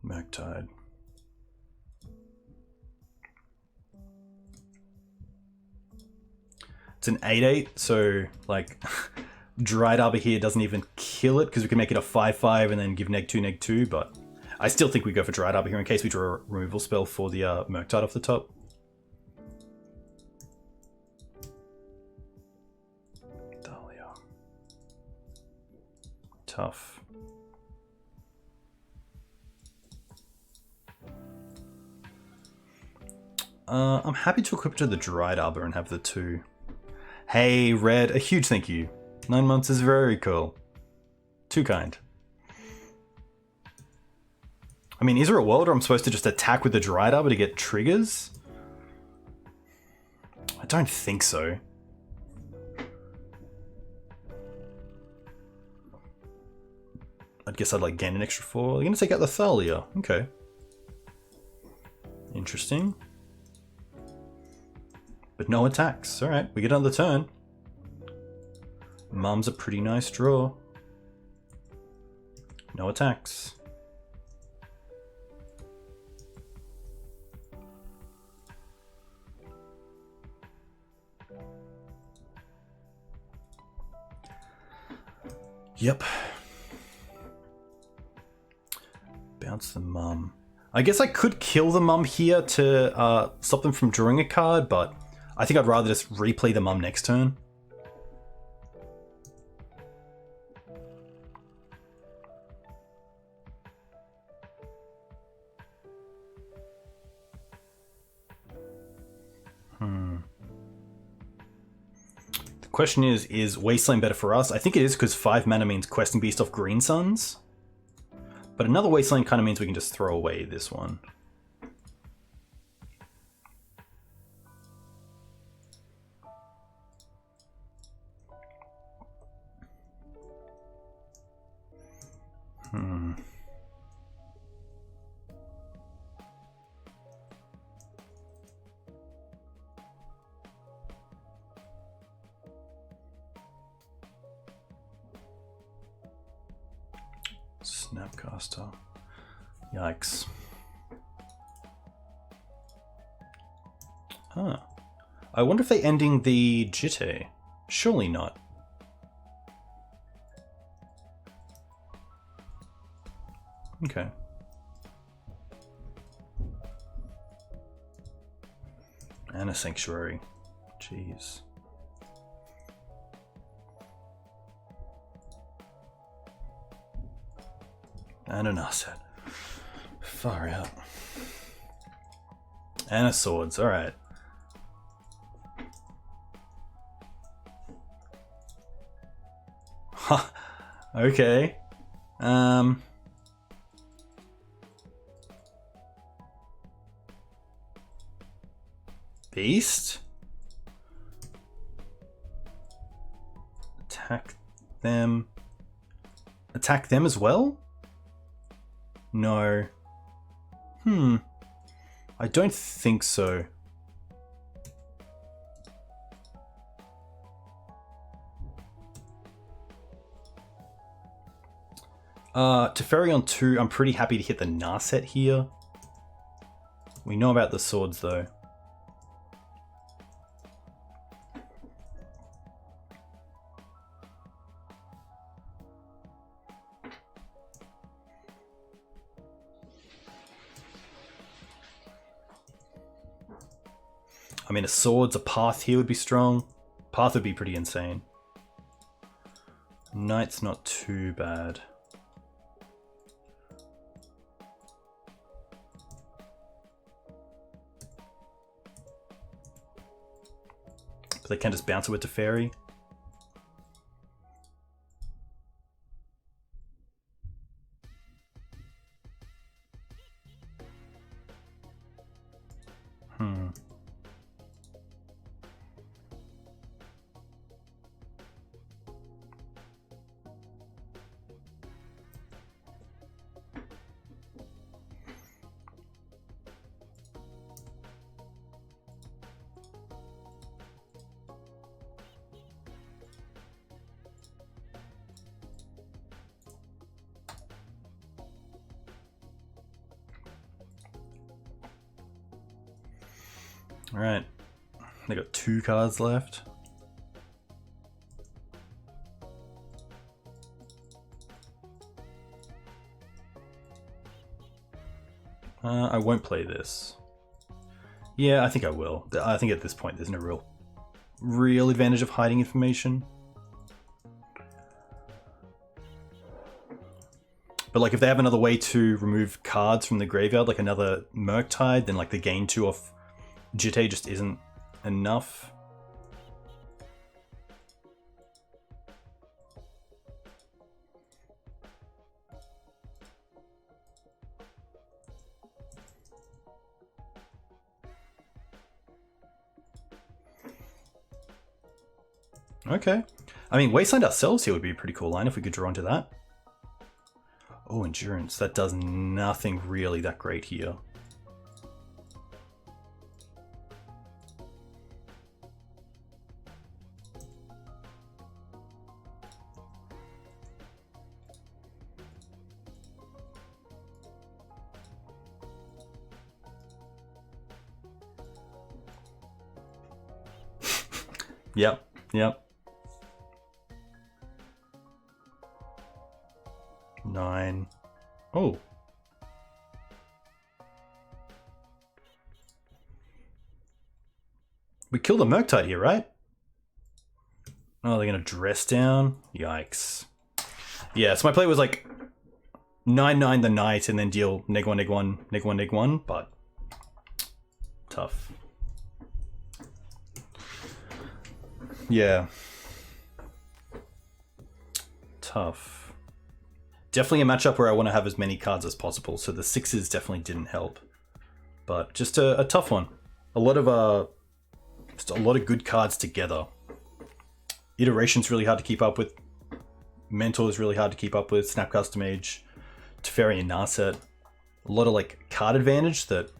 Murktide. It's an 8/8, so like Dried Arbor here doesn't even kill it because we can make it a 5/5 and then give -2/-2, but I still think we go for Dried Arbor here in case we draw a removal spell for the Murktide off the top. Thalia. Tough. I'm happy to equip to the Dried Arbor and have the 2. Hey, Red, a huge thank you. 9 months is very cool. Too kind. I mean, is there a world where I'm supposed to just attack with the Dried Arbor to get triggers? I don't think so. I guess I'd like gain an extra 4. You're gonna take out the Thalia. Okay. Interesting. But no attacks. Alright, we get another turn. Mum's a pretty nice draw. No attacks. Yep. Bounce the Mum. I guess I could kill the Mum here to stop them from drawing a card, but I think I'd rather just replay the Mum next turn. The question is Wasteland better for us? I think it is because 5 mana means Questing Beast off Green Suns. But another Wasteland kind of means we can just throw away this one. Snapcaster. Yikes. Huh. I wonder if they're ending the Jitte. Surely not. Okay. And a Sanctuary. Jeez. And an Narset. Far out. And a Swords, alright. Huh. Okay. Beast? Attack them. Attack them as well? No. I don't think so. Teferi on 2, I'm pretty happy to hit the Narset here. We know about the Swords though. I mean, a Swords, a Path here would be strong. Path would be pretty insane. Knight's not too bad. But they can just bounce it with the fairy. All right, they got 2 cards left. I won't play this. Yeah, I think I will. I think at this point there's no real advantage of hiding information. But like if they have another way to remove cards from the graveyard, like another Murktide, then like the gain 2 off Jitte just isn't enough. Okay. I mean, Wasteland ourselves here would be a pretty cool line if we could draw into that. Oh, Endurance. That does nothing really that great here. Yep. 9. Oh. We killed a Murktide here, right? Oh, they're gonna dress down? Yikes. Yeah, so my play was like 9/9 the Knight and then deal -1, -1, -1, -1, but tough. Yeah. Tough. Definitely a matchup where I want to have as many cards as possible, so the 6s definitely didn't help. But just a tough one. Just a lot of good cards together. Iteration's really hard to keep up with. Mentor is really hard to keep up with. Snap Custom Age, Teferi and Narset. A lot of like card advantage that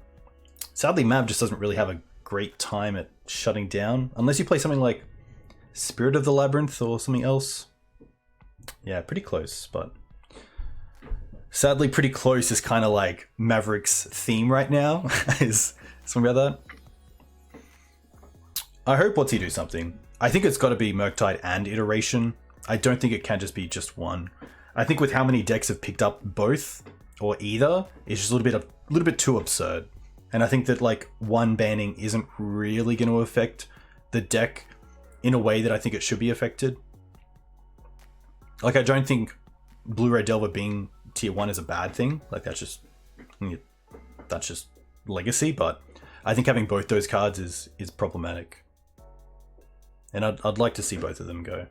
sadly Mav just doesn't really have a great time at shutting down. Unless you play something like Spirit of the Labyrinth or something else. Yeah, pretty close, but sadly pretty close is kind of like Maverick's theme right now. Is something about that. I hope What's He do something. I think it's got to be Murktide and Iteration. I don't think it can just be just one. I think with how many decks have picked up both or either, it's just a little bit too absurd. And I think that like one banning isn't really going to affect the deck in a way that I think it should be affected. Like I don't think Blue-Ray Delver being tier 1 is a bad thing. Like that's just legacy, but I think having both those cards is problematic. And I'd like to see both of them go.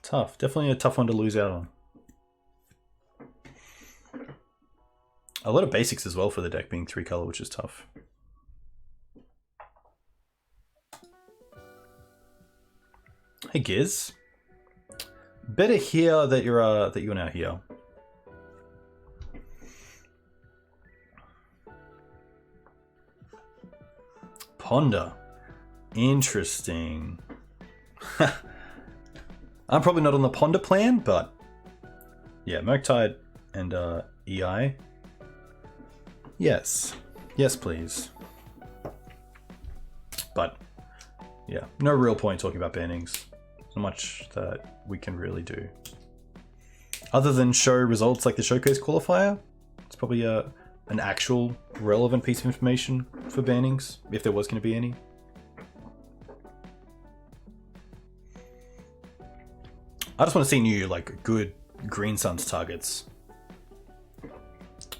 Tough. Definitely a tough one to lose out on. A lot of basics as well for the deck being 3 color, which is tough. Hey Giz. Better hear that you're now here. Ponder. Interesting. I'm probably not on the Ponder plan, but yeah, Murktide and EI. Yes. Yes, please. But yeah, no real point talking about bannings. Not much that we can really do. Other than show results like the showcase qualifier, it's probably an actual relevant piece of information for bannings, if there was going to be any. I just want to see new, like, good Green Suns targets.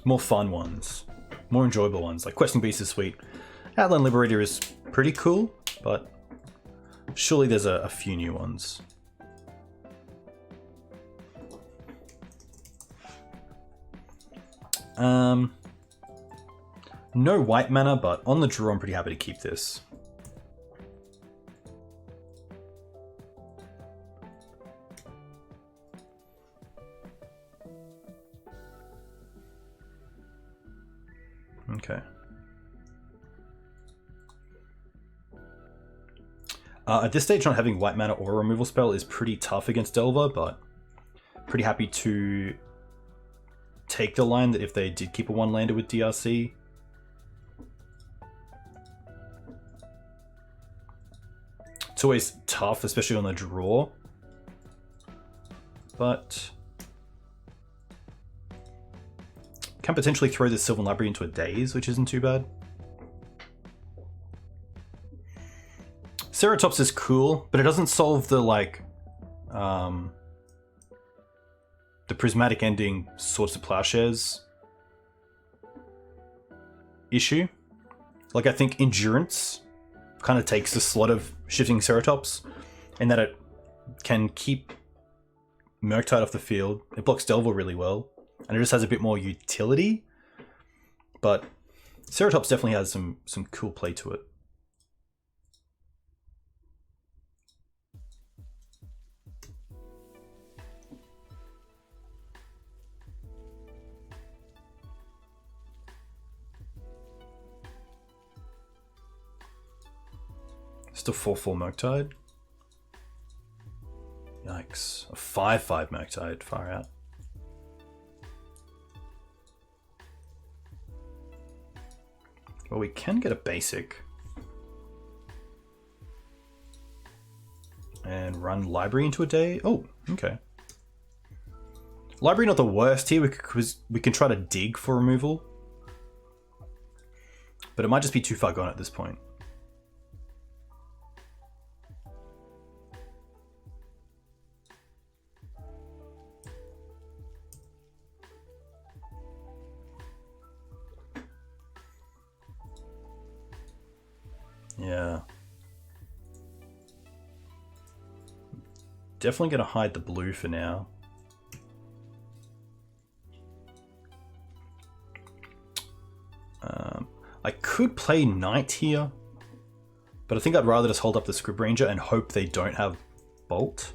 More fun ones. More enjoyable ones. Like, Questing Beast is sweet. Outland Liberator is pretty cool, but surely there's a few new ones. No white mana, but on the draw I'm pretty happy to keep this. Okay. At this stage, not having white mana or a removal spell is pretty tough against Delver, but pretty happy to take the line that if they did keep a one-lander with DRC. It's always tough, especially on the draw, but can potentially throw this Sylvan Library into a Daze, which isn't too bad. Ceratops is cool, but it doesn't solve the, like, the prismatic ending Swords to Plowshares issue. Like, I think Endurance kind of takes the slot of shifting Ceratops, and that it can keep Murktide off the field. It blocks Delver really well, and it just has a bit more utility. But Ceratops definitely has some cool play to it. Still 4/4 Murktide. Yikes. A 5/5 Murktide, far out. Well, we can get a basic. And run Library into a day. Oh, okay. Library not the worst here, because we can try to dig for removal. But it might just be too far gone at this point. Yeah. Definitely going to hide the blue for now. I could play Knight here, but I think I'd rather just hold up the Scrib Ranger and hope they don't have Bolt.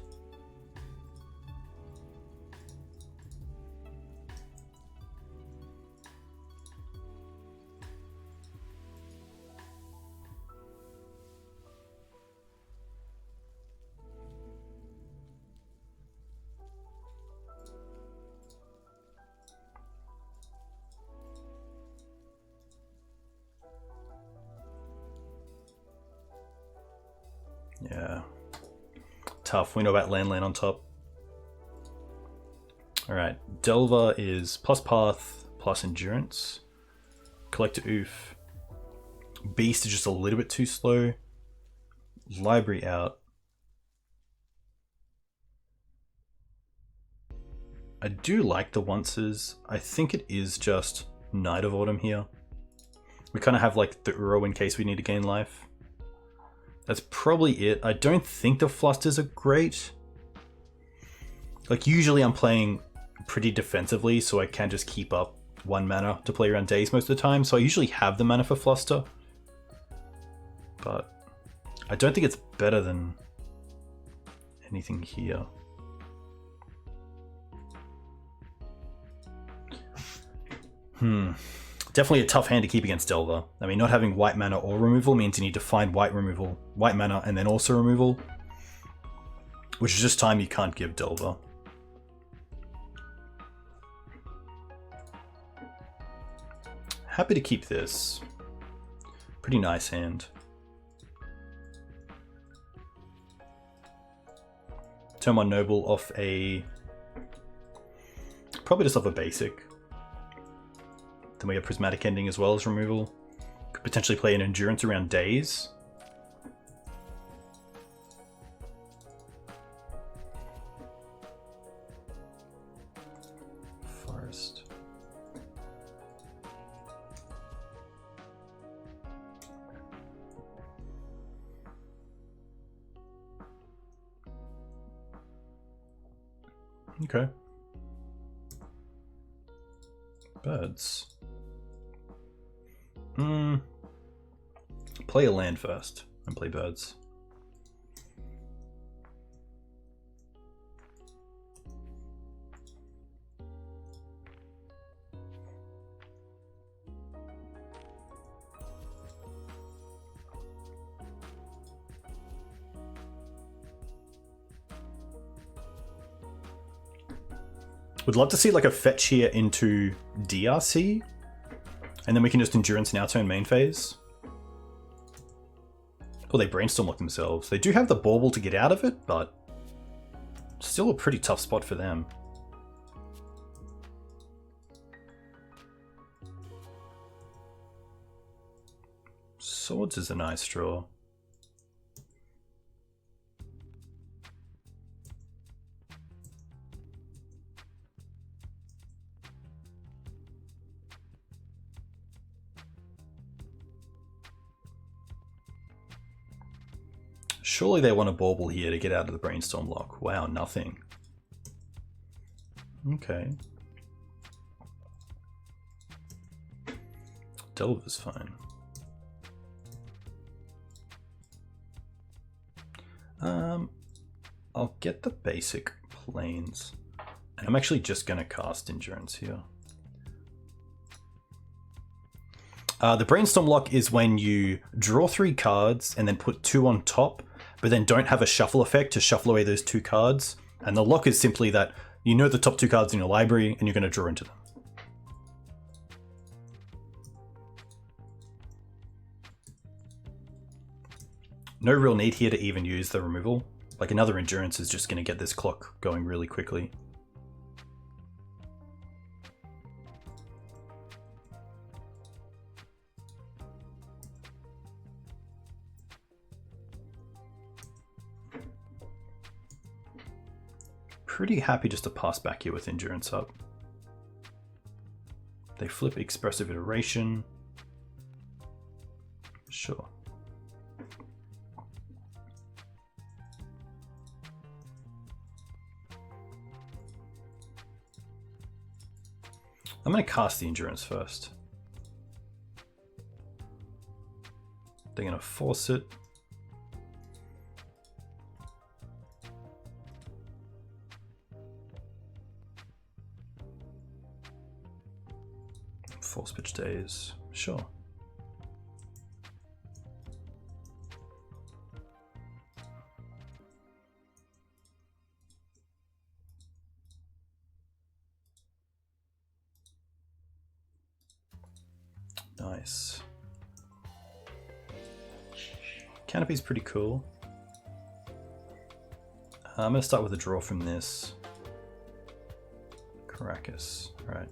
Yeah. Tough. We know about land on top. Alright. Delver is plus Path, plus Endurance. Collector Oof. Beast is just a little bit too slow. Library out. I do like the onces. I think it is just Night of Autumn here. We kind of have like the Uro in case we need to gain life. That's probably it. I don't think the Flusters are great. Like, usually I'm playing pretty defensively, so I can just keep up 1 mana to play around Daze most of the time, so I usually have the mana for Fluster. But I don't think it's better than anything here. Definitely a tough hand to keep against Delver. I mean, not having white mana or removal means you need to find white mana, and then also removal. Which is just time you can't give Delver. Happy to keep this. Pretty nice hand. Turn 1 Noble off a... probably just off a basic. Then we have Prismatic Ending as well as removal. Could potentially play an Endurance around Daze. Forest. Okay. Birds. Play a land first and play birds. Would love to see like a fetch here into DRC, and then we can just Endurance now turn main phase. Or they Brainstorm lock themselves. They do have the Bauble to get out of it, but still a pretty tough spot for them. Swords is a nice draw. Surely they want a Bauble here to get out of the Brainstorm lock. Wow, nothing. Okay. Delve is fine. I'll get the basic planes. And I'm actually just going to cast Endurance here. The Brainstorm lock is when you draw 3 cards and then put 2 on top, but then don't have a shuffle effect to shuffle away those 2 cards. And the lock is simply that you know the top 2 cards in your library and you're going to draw into them. No real need here to even use the removal. Like another Endurance is just going to get this clock going really quickly. Pretty happy just to pass back here with Endurance up. They flip Expressive Iteration. Sure. I'm going to cast the Endurance first. They're going to force it. Force pitch days, sure. Nice. Canopy's pretty cool. I'm going to start with a draw from this. Caracas, right.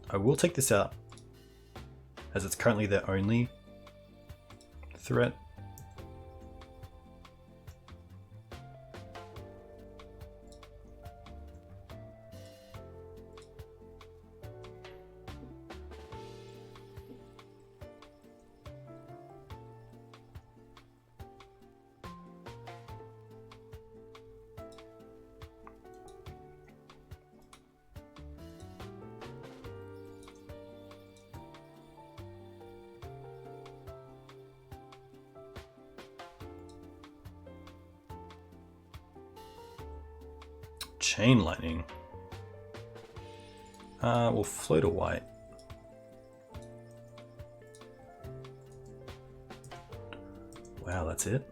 I will take this out, as it's currently their only threat. Chain Lightning. We'll float a white. Wow, that's it?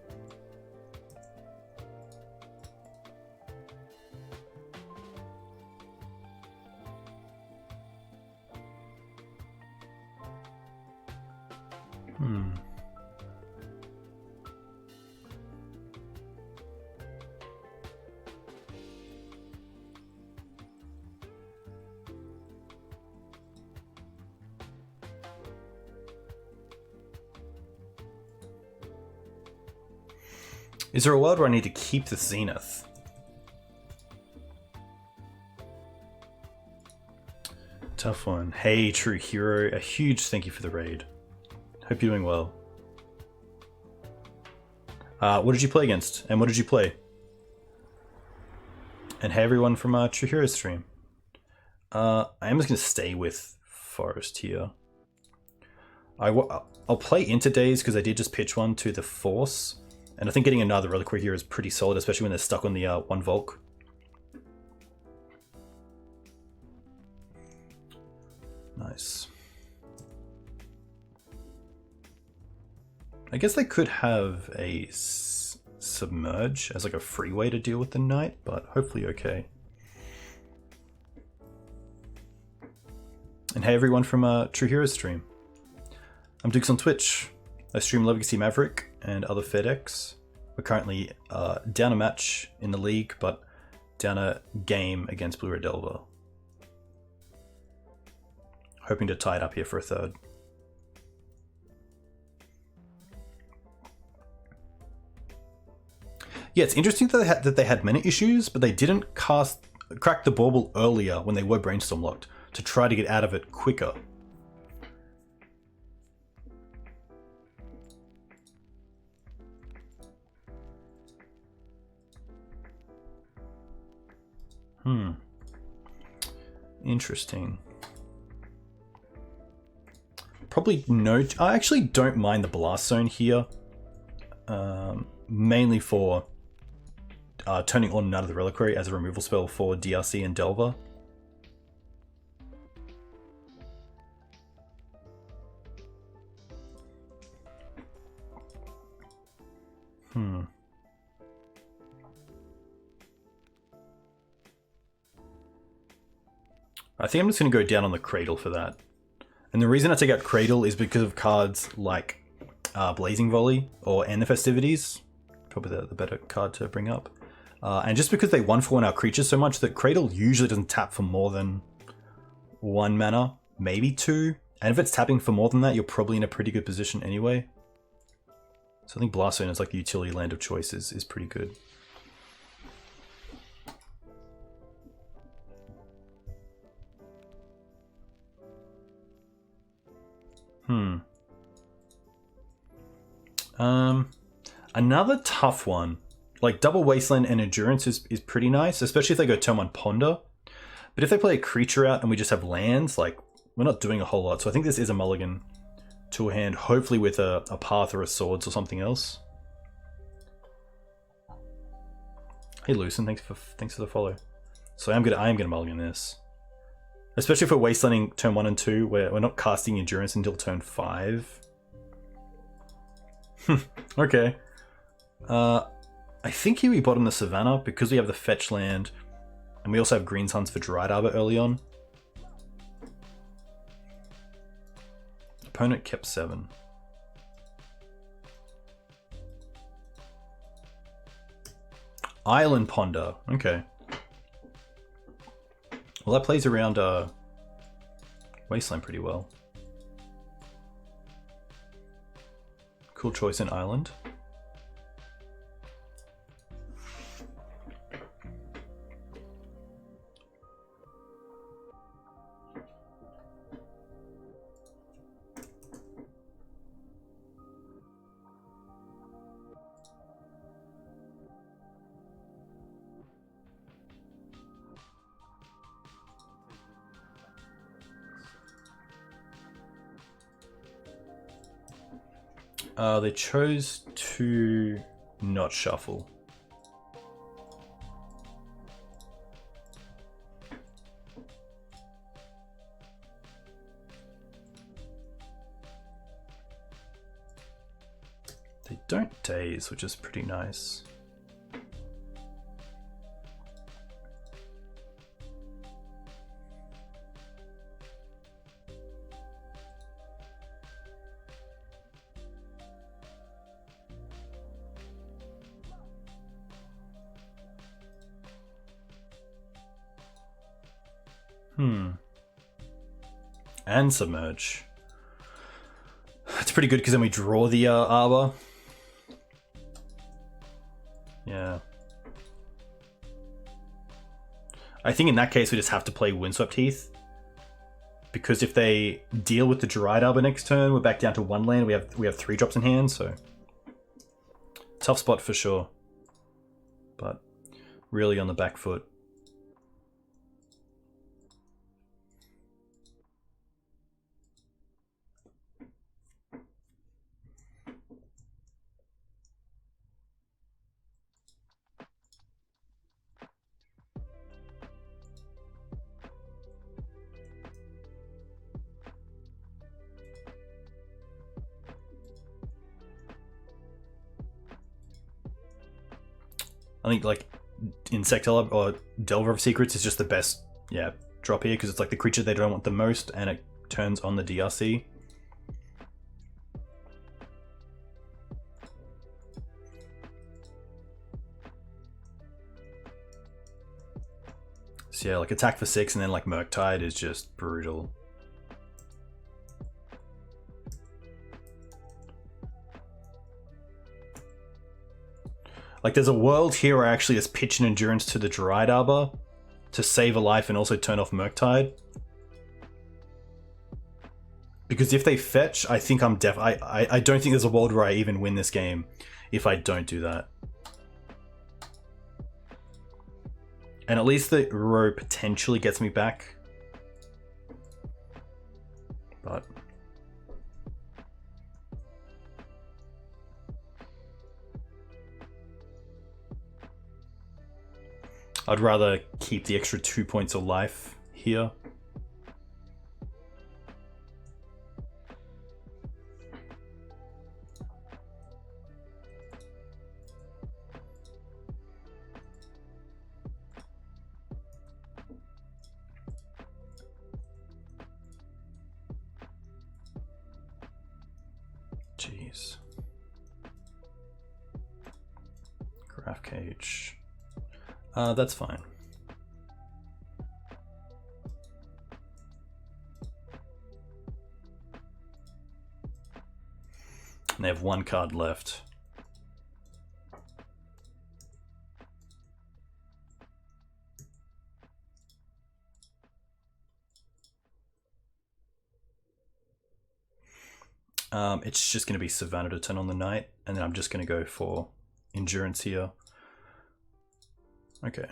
Is there a world where I need to keep the Zenith? Tough one. Hey, True Hero, a huge thank you for the raid. Hope you're doing well. What did you play against? And what did you play? And hey everyone from True Hero stream. I am just going to stay with Forest here. I'll play Interdays because I did just pitch one to the Force. And I think getting another Reliquary here is pretty solid, especially when they're stuck on the 1 Volk. Nice. I guess they could have a Submerge as like a free way to deal with the Knight, but hopefully okay. And hey everyone from True Heroes stream. I'm Dukes on Twitch. I stream Legacy Maverick and other FedEx. We're currently down a match in the league, but down a game against Blue Red Delver. Hoping to tie it up here for a third. Yeah, it's interesting that they had mana issues, but they didn't crack the bauble earlier when they were brainstorm locked to try to get out of it quicker. Interesting. Probably no... I actually don't mind the Blast Zone here. Mainly for turning on and out of the Reliquary as a removal spell for DRC and Delver. I think I'm just going to go down on the Cradle for that. And the reason I take out Cradle is because of cards like Blazing Volley or End the Festivities. Probably the better card to bring up. And just because they 1/4 our creatures so much that Cradle usually doesn't tap for more than 1 mana, maybe 2. And if it's tapping for more than that, you're probably in a pretty good position anyway. So I think Blast Zone is like the utility land of choice is pretty good. Another tough one. Like double Wasteland and Endurance is pretty nice, especially if they go turn 1 Ponder. But if they play a creature out and we just have lands, like we're not doing a whole lot. So I think this is a mulligan to a hand, hopefully with a Path or a Swords or something else. Hey Lucen, thanks for the follow. So I am gonna mulligan this. Especially if we're wastelanding turn 1 and 2, where we're not casting Endurance until turn 5. Okay. I think here we bottom the Savannah because we have the fetch land, and we also have Green Suns for Dried Arbor early on. Opponent kept 7. Island Ponder. Okay. Well, that plays around Wasteland pretty well. Cool choice in Island. They chose to not shuffle. They don't daze, which is pretty nice. And submerge. It's pretty good because then we draw the arbor. Yeah. I think in that case we just have to play Windswept Heath. Because if they deal with the Dried Arbor next turn, we're back down to 1 land. We have 3 drops in hand, so tough spot for sure. But really on the back foot. I think like Insectile or Delver of Secrets is just the best, yeah, drop here because it's like the creature they don't want the most and it turns on the DRC. So yeah, like attack for 6 and then like Murktide is just brutal. Like, there's a world here where I actually just pitch an Endurance to the Dried Arbor to save a life and also turn off Murktide. Because if they fetch, I think I'm I don't think there's a world where I even win this game if I don't do that. And at least the Uro potentially gets me back. But I'd rather keep the extra 2 points of life here. Jeez. Graph Cage. That's fine. And they have 1 card left. It's just going to be Savannah to turn on the night, and then I'm just going to go for Endurance here. Okay.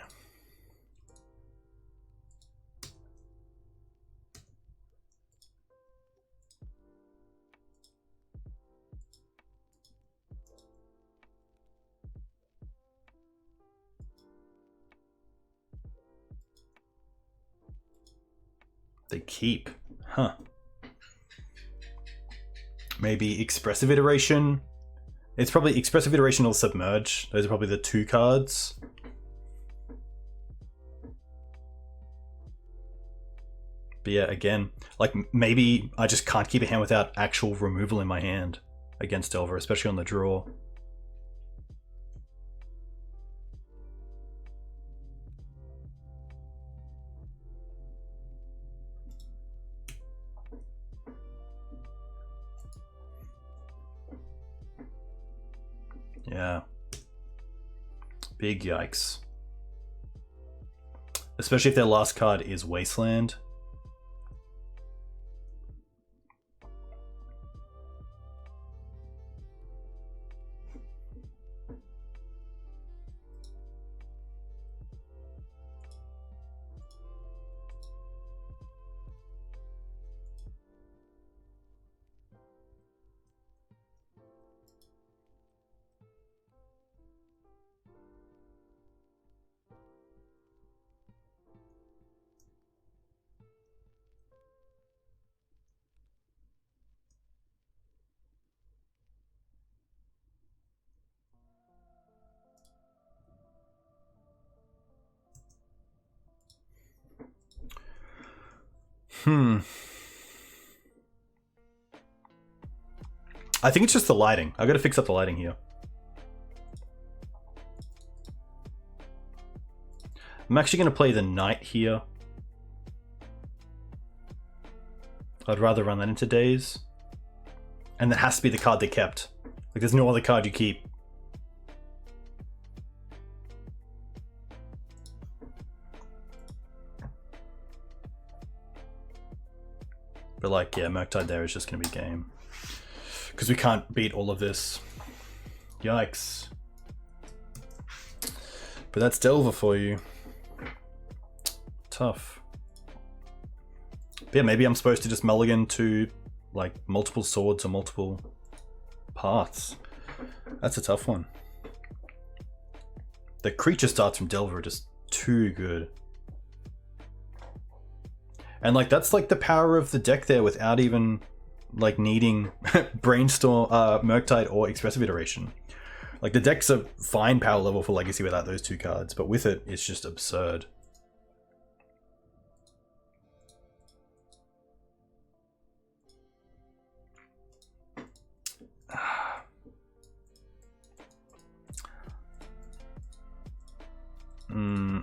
They keep. Huh. Maybe Expressive Iteration. It's probably Expressive Iteration or Submerge. Those are probably the 2 cards. But yeah, again, like maybe I just can't keep a hand without actual removal in my hand against Delver, especially on the draw. Yeah. Big yikes. Especially if their last card is Wasteland. I think it's just the lighting. I gotta fix up the lighting here. I'm actually gonna play the knight here. I'd rather run that into Daze. And that has to be the card they kept. Like, there's no other card you keep. But like, yeah, Murktide there is just going to be game. Because we can't beat all of this. Yikes. But that's Delver for you. Tough. But yeah, maybe I'm supposed to just mulligan to like multiple swords or multiple paths. That's a tough one. The creature starts from Delver are just too good. And like that's like the power of the deck there without even like needing Brainstorm, Murktide or Expressive Iteration. Like the deck's a fine power level for Legacy without those two cards, but with it, it's just absurd.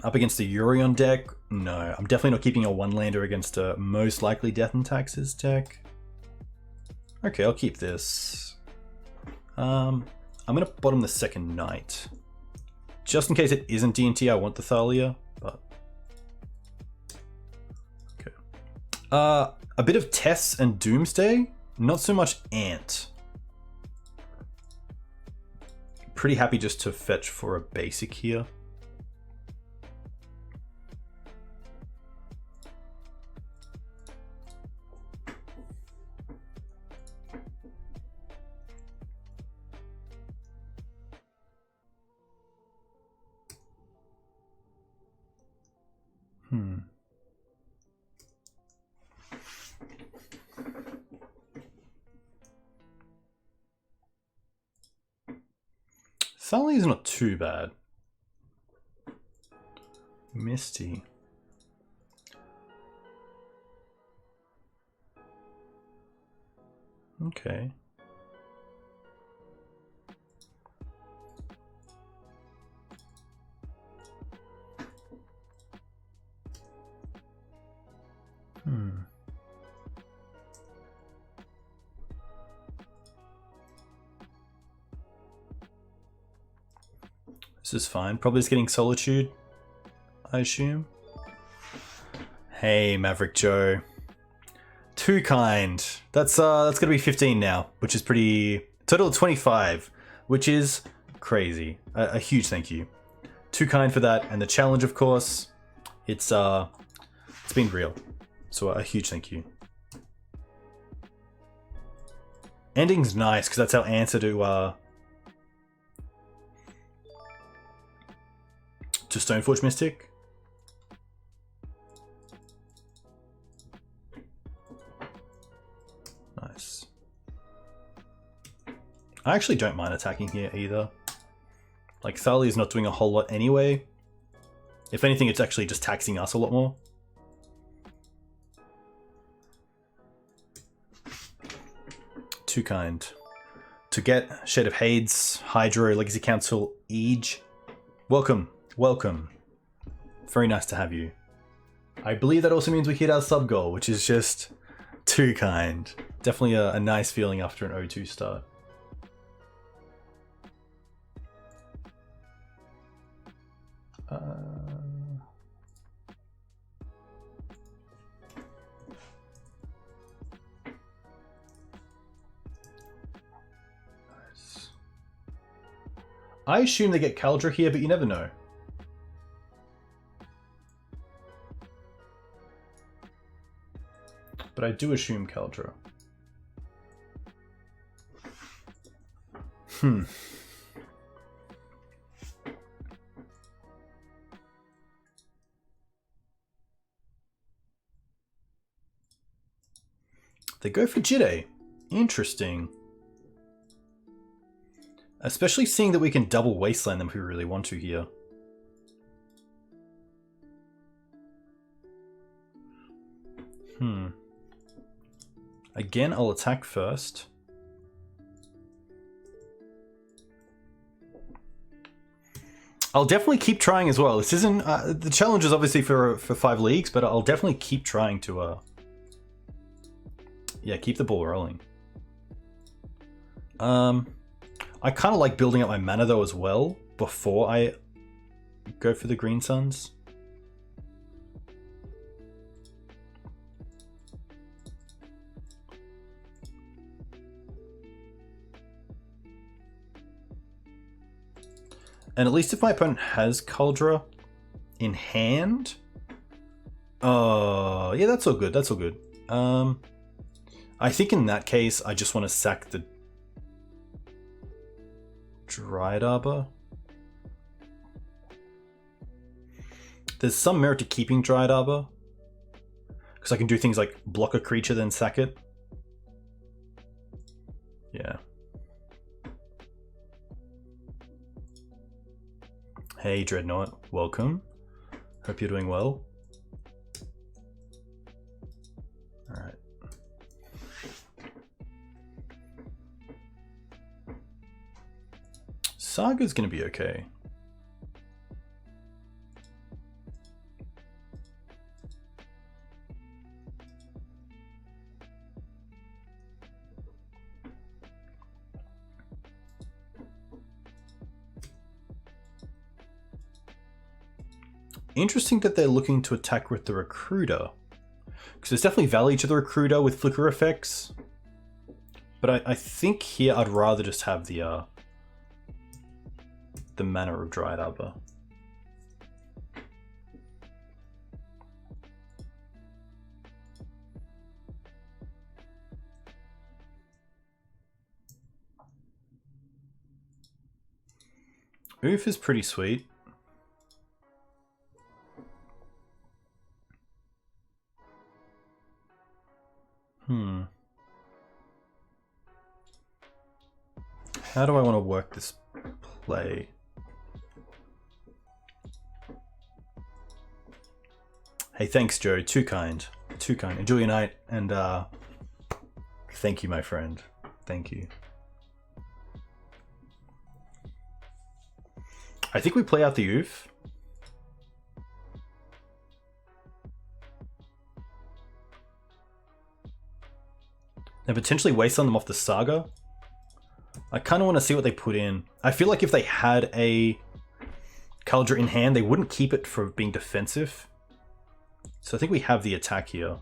Up against the Urion deck? No, I'm definitely not keeping a one-lander against a most likely Death and Taxes deck. Okay, I'll keep this. I'm gonna bottom the second Knight. Just in case it isn't D&T, I want the Thalia, but... Okay. A bit of Tess and Doomsday? Not so much Ant. Pretty happy just to fetch for a basic here. Thalia's not too bad. Misty. Okay. This is fine. Probably just getting Solitude, I assume. Hey, Maverick Joe. Too kind. That's gonna be 15 now, which is pretty... Total of 25, which is crazy. A huge thank you. Too kind for that, and the challenge, of course. It's been real. So a huge thank you. Ending's nice, because that's our answer to Stoneforge Mystic. Nice. I actually don't mind attacking here either. Like, Thalia's not doing a whole lot anyway. If anything, it's actually just taxing us a lot more. Too kind. To get Shade of Hades, Hydro, Legacy Council, Age. Welcome. Welcome. Very nice to have you. I believe that also means we hit our sub goal, which is just too kind. Definitely a nice feeling after an 0-2 start. Nice. I assume they get Kaldra here, but you never know. But I do assume Kaldra. They go for Jide. Interesting. Especially seeing that we can double Wasteland them if we really want to here. Again, I'll attack first. I'll definitely keep trying as well. This isn't... the challenge is obviously for 5 leagues, but I'll definitely keep trying to... Yeah, keep the ball rolling. I kind of like building up my mana though as well before I go for the green suns. And at least if my opponent has Cauldron in hand, yeah, that's all good. That's all good. I think in that case, I just want to sack the Dryad Arbor. There's some merit to keeping Dryad Arbor, because I can do things like block a creature then sack it. Yeah. Hey Dreadnought, welcome. Hope you're doing well. Alright. Saga's gonna be okay. Interesting that they're looking to attack with the Recruiter, because there's definitely value to the Recruiter with flicker effects, but I think here I'd rather just have the mana of Dryad Arbor. Oof is pretty sweet. How do I want to work this play? Hey, thanks, Joe. Too kind. Too kind. Enjoy your night, and thank you, my friend. Thank you. I think we play out the Oof. And potentially waste on them off the Saga. I kind of want to see what they put in. I feel like if they had a Cauldron in hand, they wouldn't keep it for being defensive. So I think we have the attack here.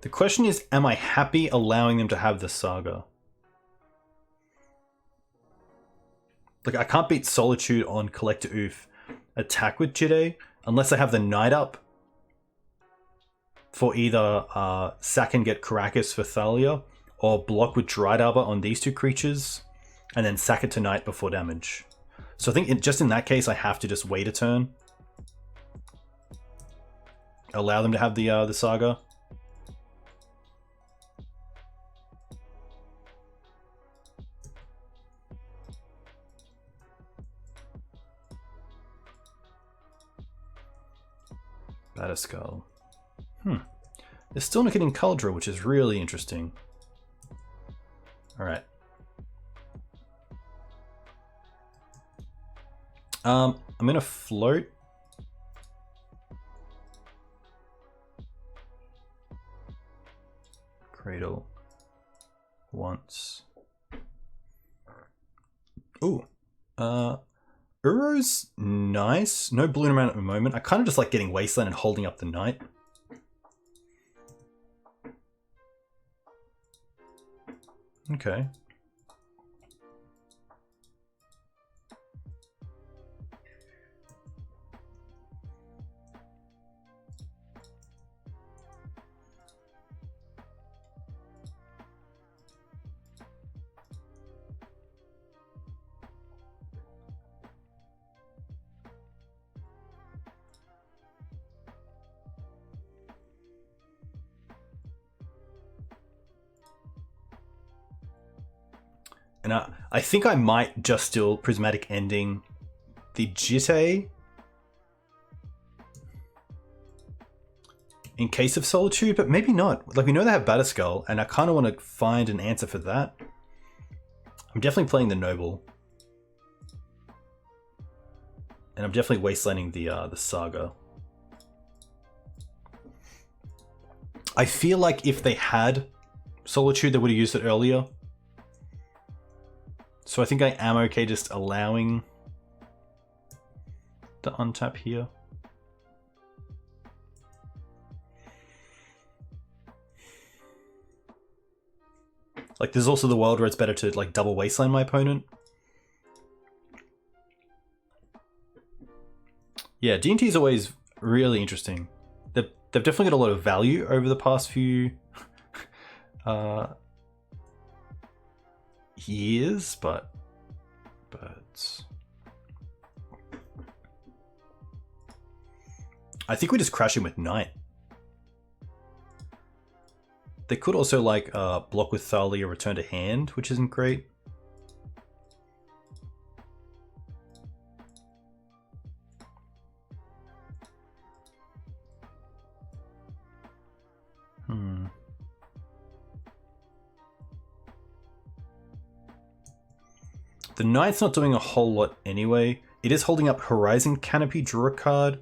The question is, am I happy allowing them to have the Saga? Like, I can't beat Solitude on Collector Oof attack with Jide unless I have the Knight up for either sack and get Caracas for Thalia, or block with Dryad Arbor on these two creatures, and then sack it to Knight before damage. So I think just in that case, I have to just wait a turn. Allow them to have the Saga. Batterskull. They're still not getting Cauldron, which is really interesting. Alright. I'm gonna float. Cradle. Once. Ooh. Uro's nice. No balloon around at the moment. I kind of just like getting Wasteland and holding up the Knight. Okay. And I think I might just still Prismatic Ending the Jitte in case of Solitude, but maybe not. Like, we know they have Batterskull, and I kind of want to find an answer for that. I'm definitely playing the Noble. And I'm definitely wastelanding the Saga. I feel like if they had Solitude, they would have used it earlier. So I think I am okay just allowing the untap here. Like, there's also the world where it's better to like double wasteland my opponent. Yeah, D&T is always really interesting. They've definitely got a lot of value over the past few years, but I think we're just crashing with Knight. They could also like block with Thalia, return to hand, which isn't great. The Knight's not doing a whole lot anyway. It is holding up Horizon Canopy, draw a card,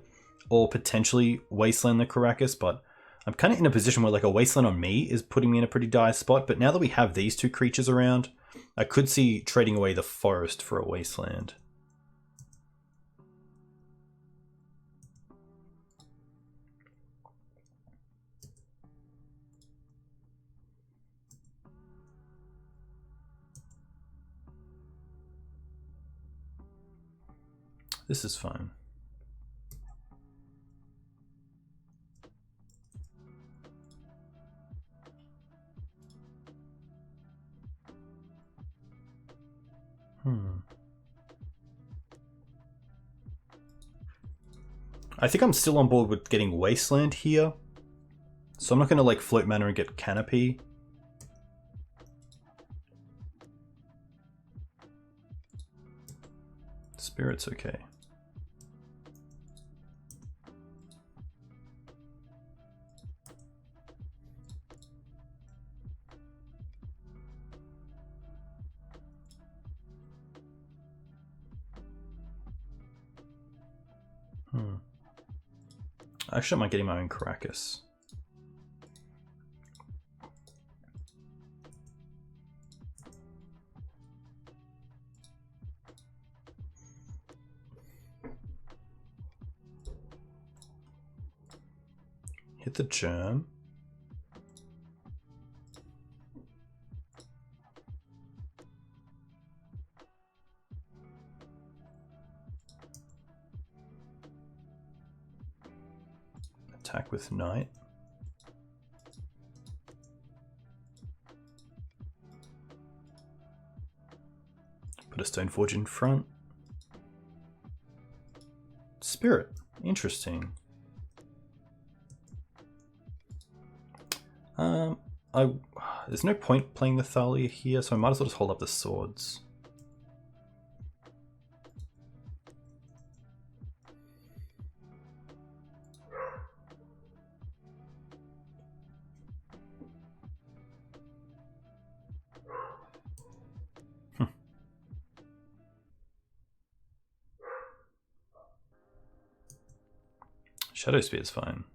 or potentially Wasteland the Karakas, but I'm kind of in a position where like a Wasteland on me is putting me in a pretty dire spot, but now that we have these two creatures around, I could see trading away the Forest for a Wasteland. This is fine. I think I'm still on board with getting Wasteland here. So I'm not going to like float mana and get Canopy. Spirit's okay. Actually, I might get my own Karakas. Hit the germ. Attack with Knight. Put a Stoneforge in front. Spirit. Interesting. There's no point playing the Thalia here, so I might as well just hold up the swords. Shadow Spear is fine.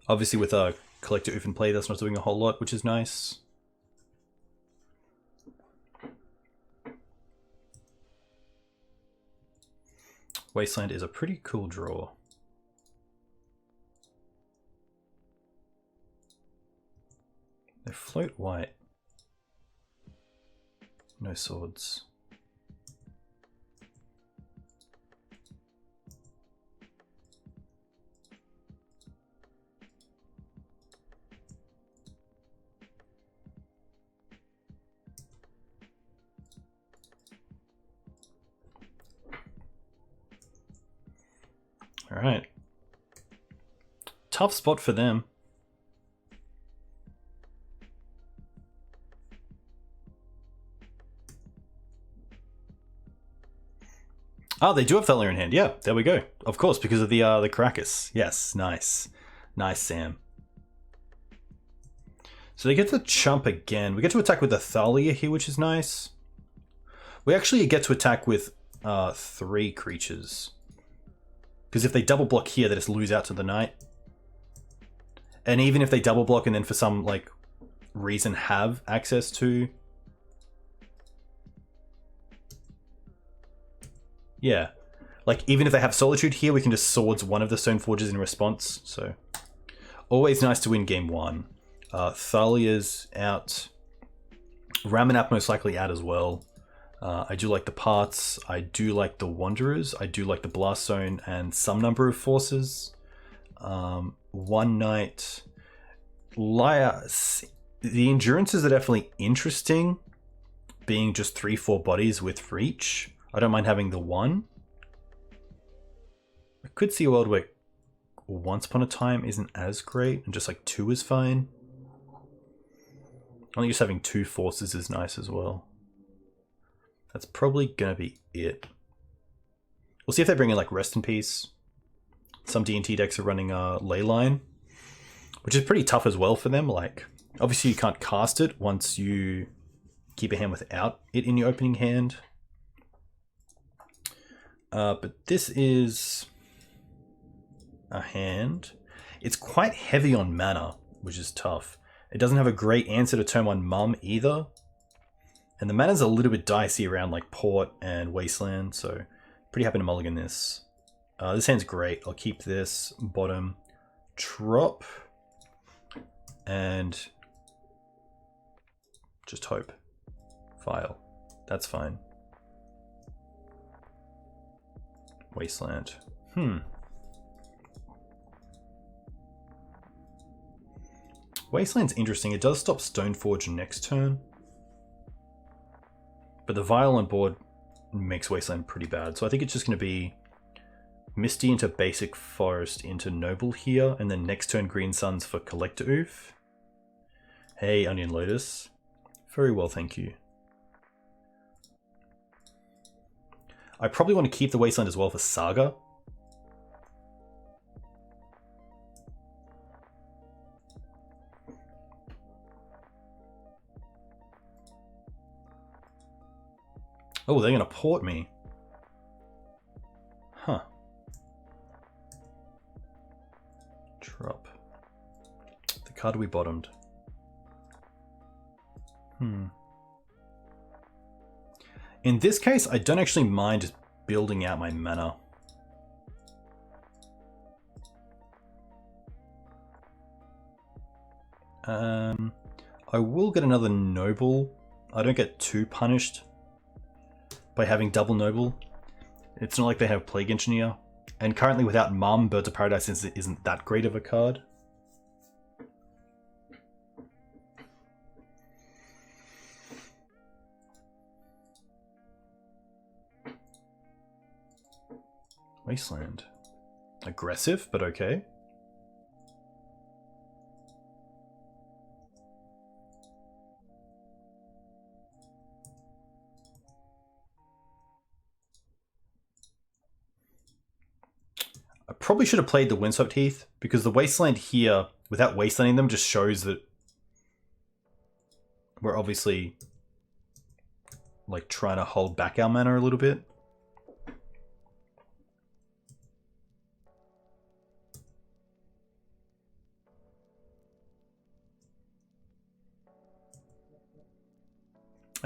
Obviously with a Collector Oof in play, that's not doing a whole lot, which is nice. Wasteland is a pretty cool draw. They float white. No swords. All right. Tough spot for them. Oh, they do have Thalia in hand. Yeah, there we go. Of course, because of the Caracas. Yes, nice. Nice, Sam. So they get to chump again. We get to attack with the Thalia here, which is nice. We actually get to attack with 3 creatures. Because if they double block here, they just lose out to the knight. And even if they double block and then for some like reason have access to... Yeah. Like, even if they have Solitude here, we can just Swords one of the Stoneforges in response. So, always nice to win game 1. Thalia's out. Ramanap most likely out as well. I do like the parts. I do like the Wanderers. I do like the Blast Zone and some number of forces. One Knight. The Endurances are definitely interesting. Being just 3-4 bodies with reach. I don't mind having the 1. I could see a world where Once Upon a Time isn't as great and just like 2 is fine. I think just having 2 forces is nice as well. That's probably gonna be it. We'll see if they bring in like Rest in Peace. Some D&T decks are running Leyline, which is pretty tough as well for them. Like, obviously you can't cast it once you keep a hand without it in your opening hand. But this is a hand. It's quite heavy on mana, which is tough. It doesn't have a great answer to turn 1 Mum either. And the mana's a little bit dicey around like Port and Wasteland, so pretty happy to mulligan this. This hand's great. I'll keep this bottom. Drop. And just hope. File. That's fine. Wasteland. Wasteland's interesting. It does stop Stoneforge next turn. But the Vial on board makes Wasteland pretty bad. So I think it's just going to be Misty into Basic Forest into Noble here. And then next turn Green Suns for Collector Oof. Hey, Onion Lotus. Very well, thank you. I probably want to keep the Wasteland as well for Saga. Oh, they're going to port me. Huh. Drop. The card we bottomed. In this case, I don't actually mind just building out my mana. I will get another Noble. I don't get too punished by having double Noble. It's not like they have Plague Engineer. And currently without Mum, Birds of Paradise isn't that great of a card. Wasteland. Aggressive, but okay. I probably should have played the Windswept Heath, because the Wasteland here, without wastelanding them, just shows that we're obviously like trying to hold back our mana a little bit.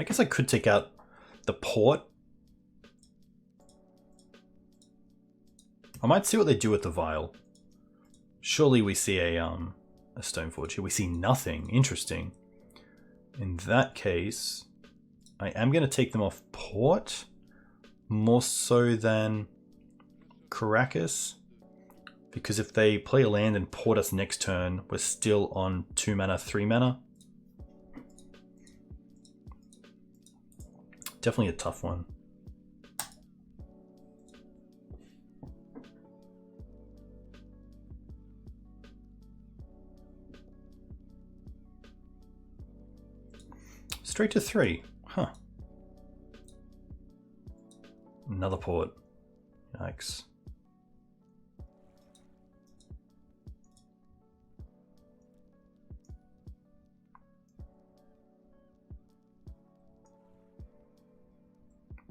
I guess I could take out the Port. I might see what they do with the Vial. Surely we see a Stoneforge here. We see nothing. Interesting. In that case, I am going to take them off Port. More so than Caracas. Because if they play a land and Port us next turn, we're still on 2 mana, 3 mana. Definitely a tough one. Straight to 3. Huh. Another Port. Yikes.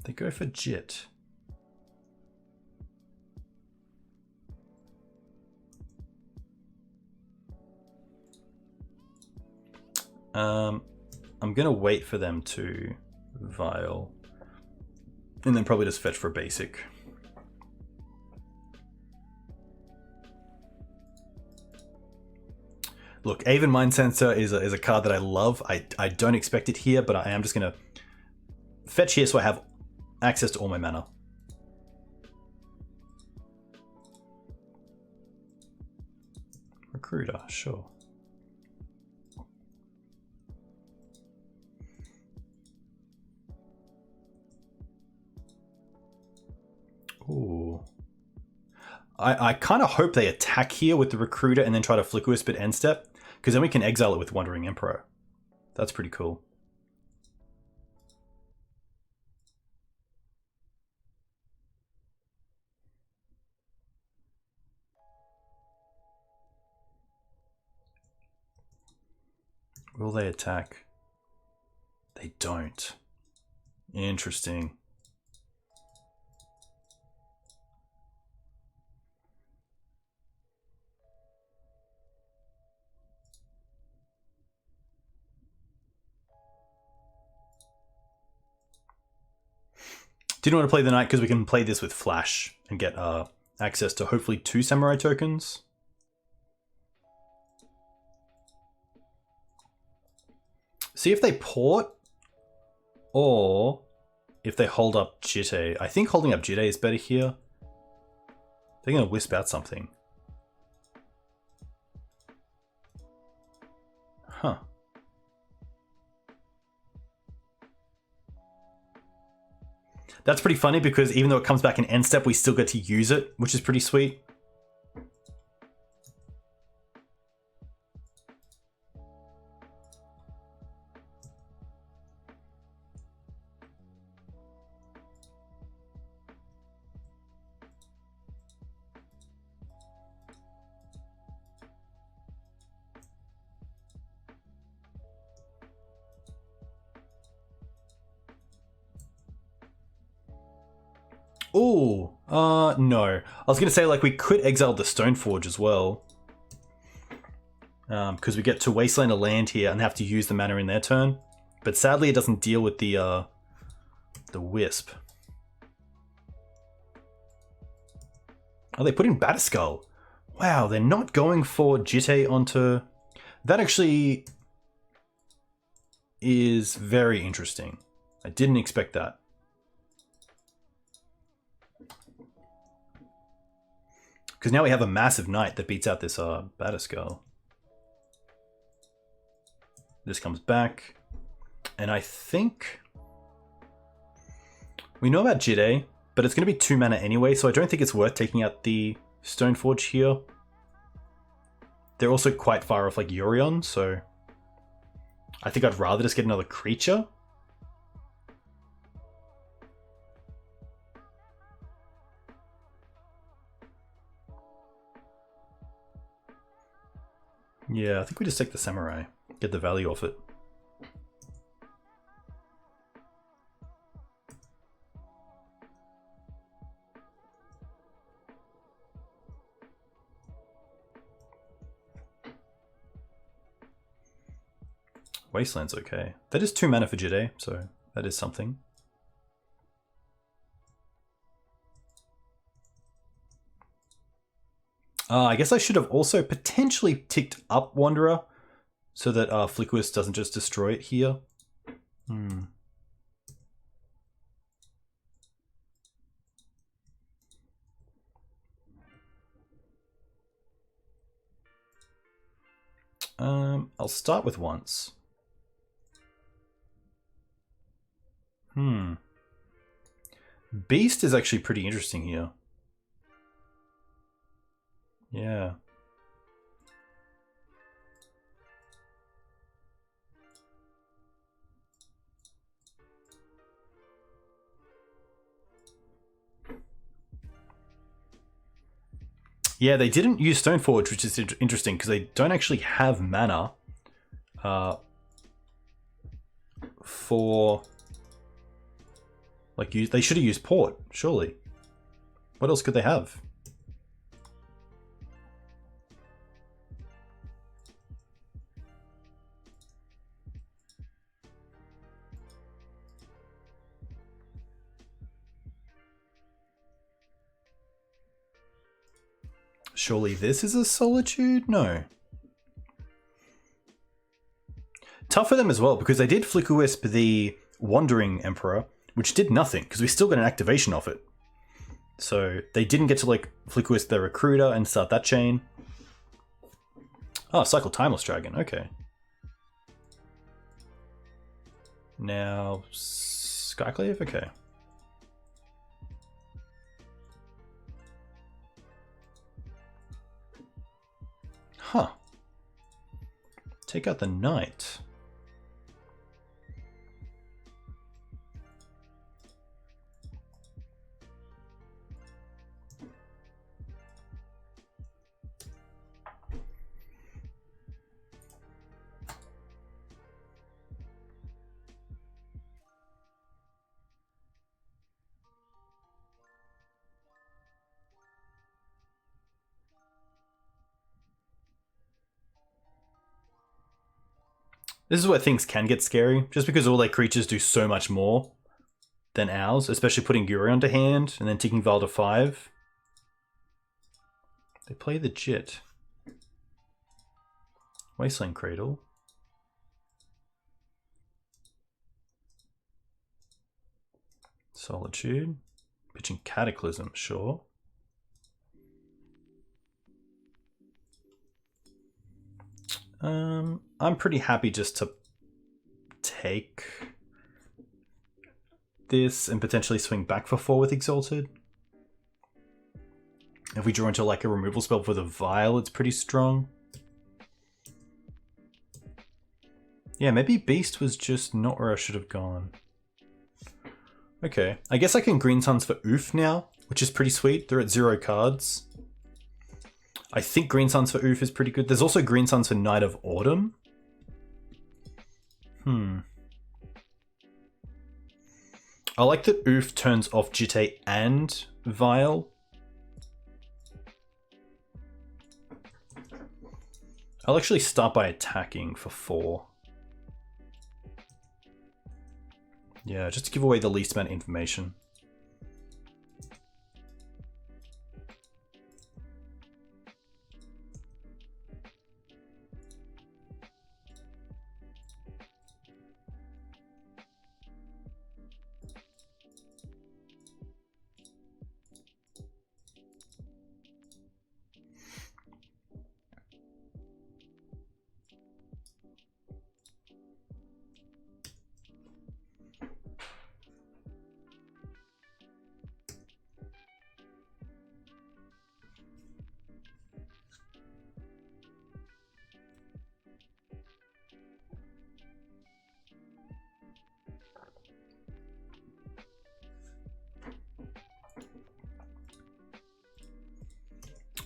They go for Jit. I'm gonna wait for them to Vial. And then probably just fetch for a basic. Look, Aven Mind Sensor is a card that I love. I don't expect it here, but I am just gonna fetch here so I have access to all my mana. Recruiter, sure. Ooh. I kind of hope they attack here with the Recruiter and then try to Flicker Wisp at end step, because then we can exile it with Wandering Emperor. That's pretty cool. Will they attack? They don't. Interesting. Didn't want to play the Knight because we can play this with Flash and get access to hopefully 2 Samurai tokens. See if they port or if they hold up Jitte. I think holding up Jitte is better here. They're going to wisp out something. Huh. That's pretty funny because even though it comes back in end step, we still get to use it, which is pretty sweet. Ooh, no. I was going to say, like, we could exile the Stoneforge as well. Because we get to Wasteland a land here and have to use the mana in their turn. But sadly, it doesn't deal with the Wisp. Oh, they put in Batterskull. Wow, they're not going for Jitte onto... That actually is very interesting. I didn't expect that. Because now we have a massive Knight that beats out this Batterskull. This comes back. And I think... we know about Jitte, but it's going to be 2 mana anyway, so I don't think it's worth taking out the Stoneforge here. They're also quite far off like Yorion, so... I think I'd rather just get another creature. Yeah, I think we just take the Samurai. Get the value off it. Wasteland's okay. That is 2 mana for Jitte, so that is something. I guess I should have also potentially ticked up Wanderer so that Flicker Wisp doesn't just destroy it here. I'll start with once. Beast is actually pretty interesting here. Yeah. Yeah, they didn't use Stoneforge, which is interesting because they don't actually have mana for... Like, they should have used Port, surely. What else could they have? Surely this is a Solitude? No. Tough for them as well, because they did Flicker Wisp the Wandering Emperor, which did nothing, because we still got an activation off it. So they didn't get to like Flicker Wisp their Recruiter and start that chain. Oh, Cycle Timeless Dragon, okay. Now, Skyclave, okay. Huh. Take out the Knight. This is where things can get scary, just because all their creatures do so much more than ours, especially putting Yuri to hand and then taking Val to 5. They play the Jit. Wasteland Cradle. Solitude. Pitching Cataclysm, sure. I'm pretty happy just to take this and potentially swing back for 4 with Exalted. If we draw into like a removal spell for the Vial, it's pretty strong. Yeah, maybe Beast was just not where I should have gone. Okay, I guess I can Green Suns for Oof now, which is pretty sweet. They're at 0 cards. I think Green Suns for Oof is pretty good. There's also Green Suns for Night of Autumn. I like that Oof turns off Jitte and Vial. I'll actually start by attacking for 4. Yeah, just to give away the least amount of information.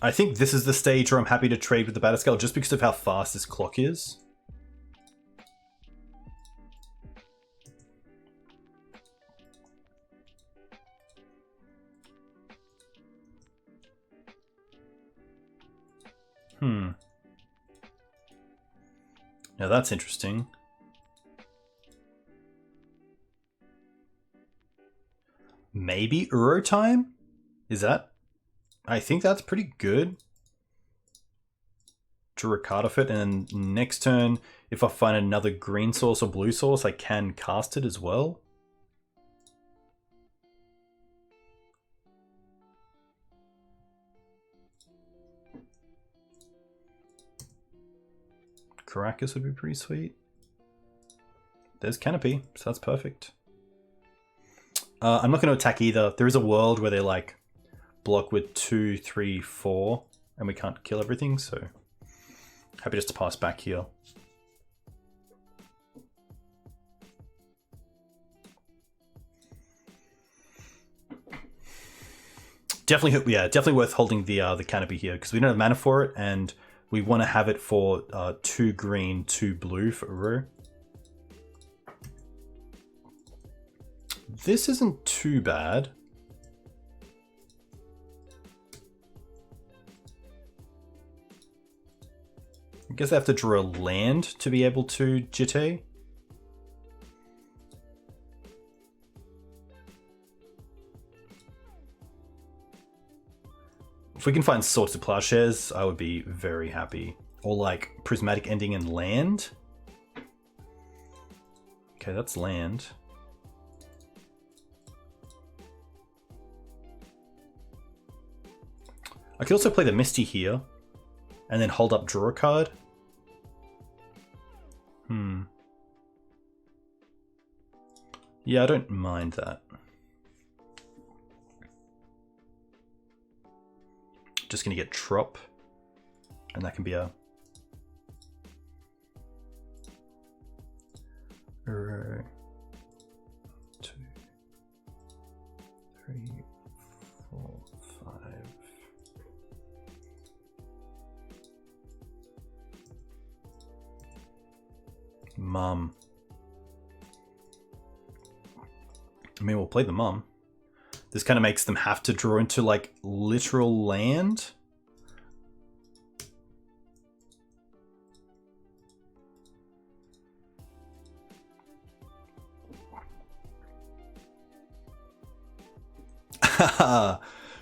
I think this is the stage where I'm happy to trade with the Batterskull just because of how fast this clock is. Now that's interesting. Maybe Uro time? Is that? I think that's pretty good. Draw a card off it, and then next turn, if I find another green source or blue source, I can cast it as well. Caracas would be pretty sweet. There's Canopy, so that's perfect. I'm not going to attack either. There is a world where they like block with 2, 3, 4, and we can't kill everything, so happy just to pass back here. Definitely, yeah, definitely worth holding the canopy here because we don't have mana for it, and we want to have it for 2 green, 2 blue for Uru. This isn't too bad. I guess I have to draw a land to be able to Jitte. If we can find Swords to Plowshares, I would be very happy. Or like Prismatic Ending and land. Okay, that's land. I could also play the Misty here and then hold up, draw a card. Yeah, I don't mind that. Just gonna get Trop, and that can be a 2, 3, 4, 5. Mum. I mean, we'll play the Mum. This kind of makes them have to draw into, like, literal land.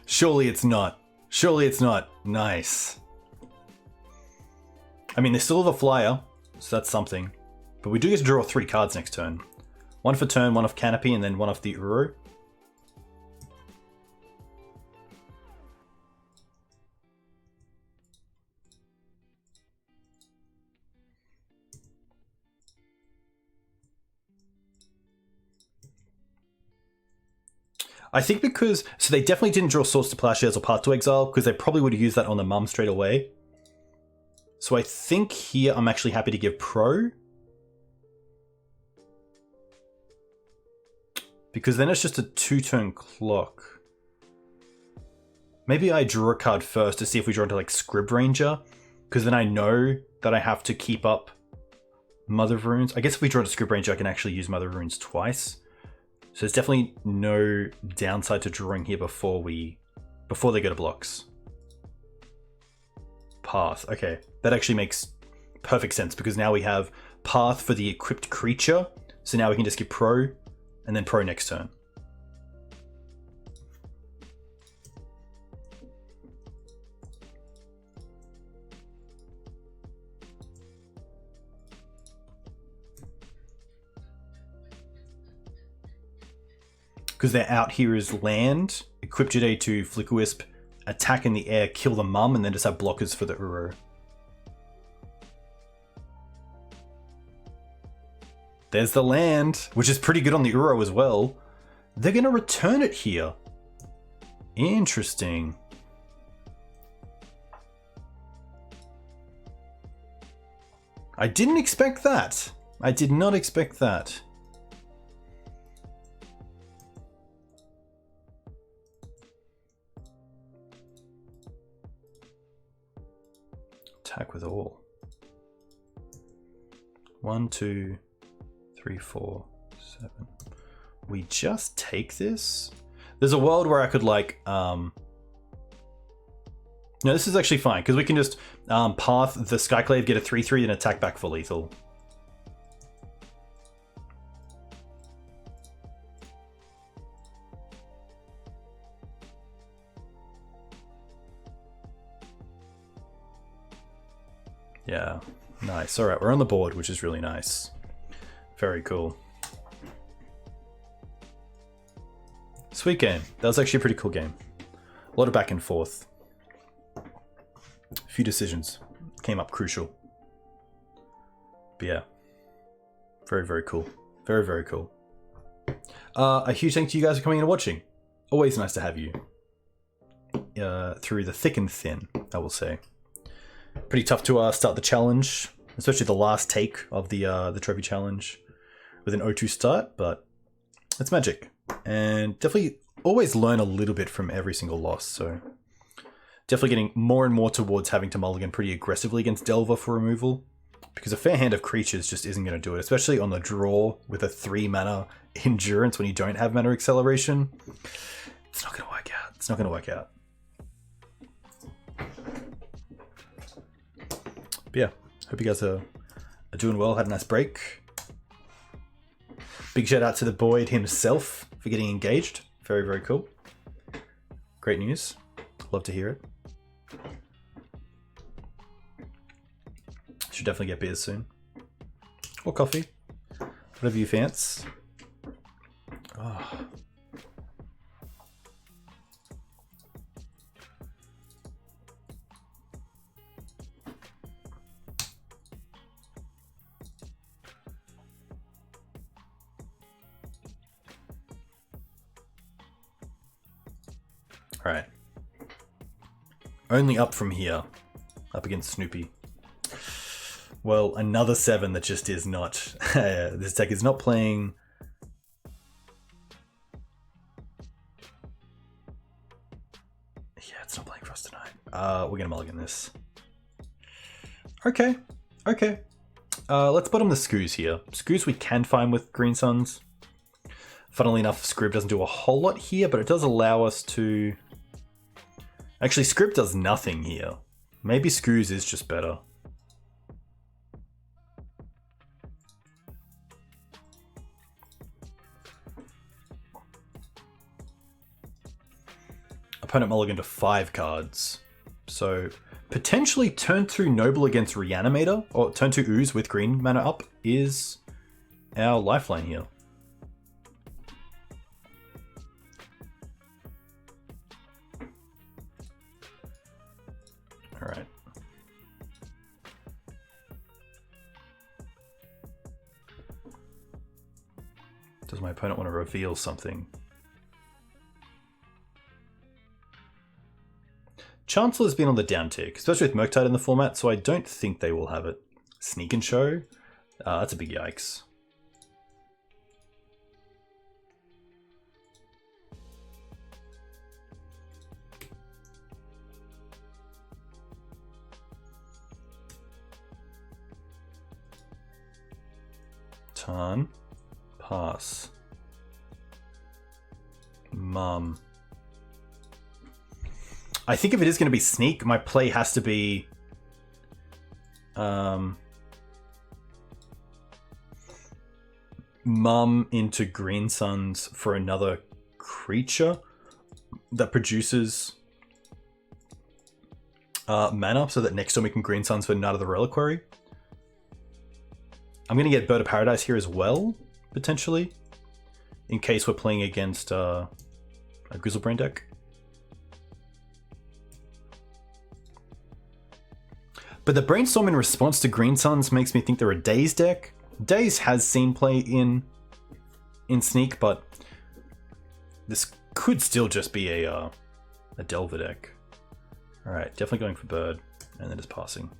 Surely it's not. Surely it's not. Nice. I mean, they still have a flyer, so that's something. But we do get to draw 3 cards next turn. 1 for turn, 1 off Canopy, and then 1 off the Uru. I think because... So they definitely didn't draw Swords to Plowshares or Path to Exile, because they probably would have used that on the Mum straight away. So I think here I'm actually happy to give Pro. Because then it's just a 2-turn clock. Maybe I draw a card first to see if we draw into like Scrib Ranger. Because then I know that I have to keep up Mother of Runes. I guess if we draw to Scrib Ranger, I can actually use Mother of Runes twice. So there's definitely no downside to drawing here before they go to blocks. Path. Okay, that actually makes perfect sense because now we have Path for the equipped creature. So now we can just get Pro and then Pro next turn. Because they're out here as land, equip Jide to Flicker Wisp, attack in the air, kill the Mum, and then just have blockers for the Uru. There's the land, which is pretty good on the Uru as well. They're going to return it here. Interesting. I didn't expect that. I did not expect that. Attack with all. 1, 2, 3, 4, 7. We just take this? There's a world where I could like, no, this is actually fine, because we can just path the Skyclave, get a 3/3, and attack back for lethal. Yeah, nice. All right, we're on the board, which is really nice. Very cool. Sweet game. That was actually a pretty cool game. A lot of back and forth. A few decisions came up crucial. But yeah, very, very cool. Very, very cool. A huge thank you to you guys for coming in and watching. Always nice to have you. Through the thick and thin, I will say. Pretty tough to start the challenge, especially the last take of the trophy challenge with an 0-2 start, but it's magic. And definitely always learn a little bit from every single loss, so definitely getting more and more towards having to mulligan pretty aggressively against Delver for removal, because a fair hand of creatures just isn't going to do it, especially on the draw with a 3 mana endurance when you don't have mana acceleration. It's not going to work out. It's not going to work out. But yeah, hope you guys are doing well, had a nice break. Big shout out to the Boyd himself for getting engaged. Very, very cool. Great news. Love to hear it. Should definitely get beers soon. Or coffee. Whatever you fancy. Oh. Alright. Only up from here. Up against Snoopy. Well, another 7 that just is not... this deck is not playing... Yeah, it's not playing for us tonight. We're gonna mulligan this. Okay. Okay. Let's bottom the Skoos here. Skoos we can find with Green Suns. Funnily enough, Scrib doesn't do a whole lot here, but it does allow us to... Actually, Scrib does nothing here. Maybe Skoos is just better. Opponent mulligan to 5 cards. So, potentially turn 2 Noble against Reanimator, or turn 2 Ooze with green mana up, is our lifeline here. Alright. Does my opponent want to reveal something? Chancellor's been on the downtick, especially with Murktide in the format, so I don't think they will have it. Sneak and Show? That's a big yikes. Turn. Pass. Mum. I think if it is going to be Sneak, my play has to be... Mum into Green Suns for another creature that produces mana, so that next time we can Green Suns for Night of the Reliquary. I'm going to get Bird of Paradise here as well, potentially, in case we're playing against a Grizzlebrain deck. But the Brainstorm in response to Green Suns makes me think they're a Daze deck. Daze has seen play in Sneak, but this could still just be a Delver deck. Alright, definitely going for Bird, and then just passing.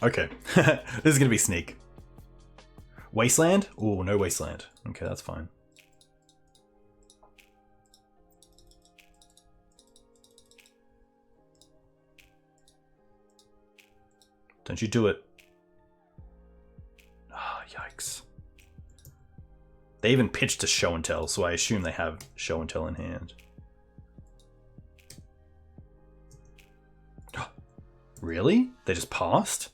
Okay, this is going to be Sneak. Wasteland? Oh, no Wasteland. Okay, that's fine. Don't you do it. Ah, oh, yikes. They even pitched to Show and Tell, so I assume they have Show and Tell in hand. Really? They just passed?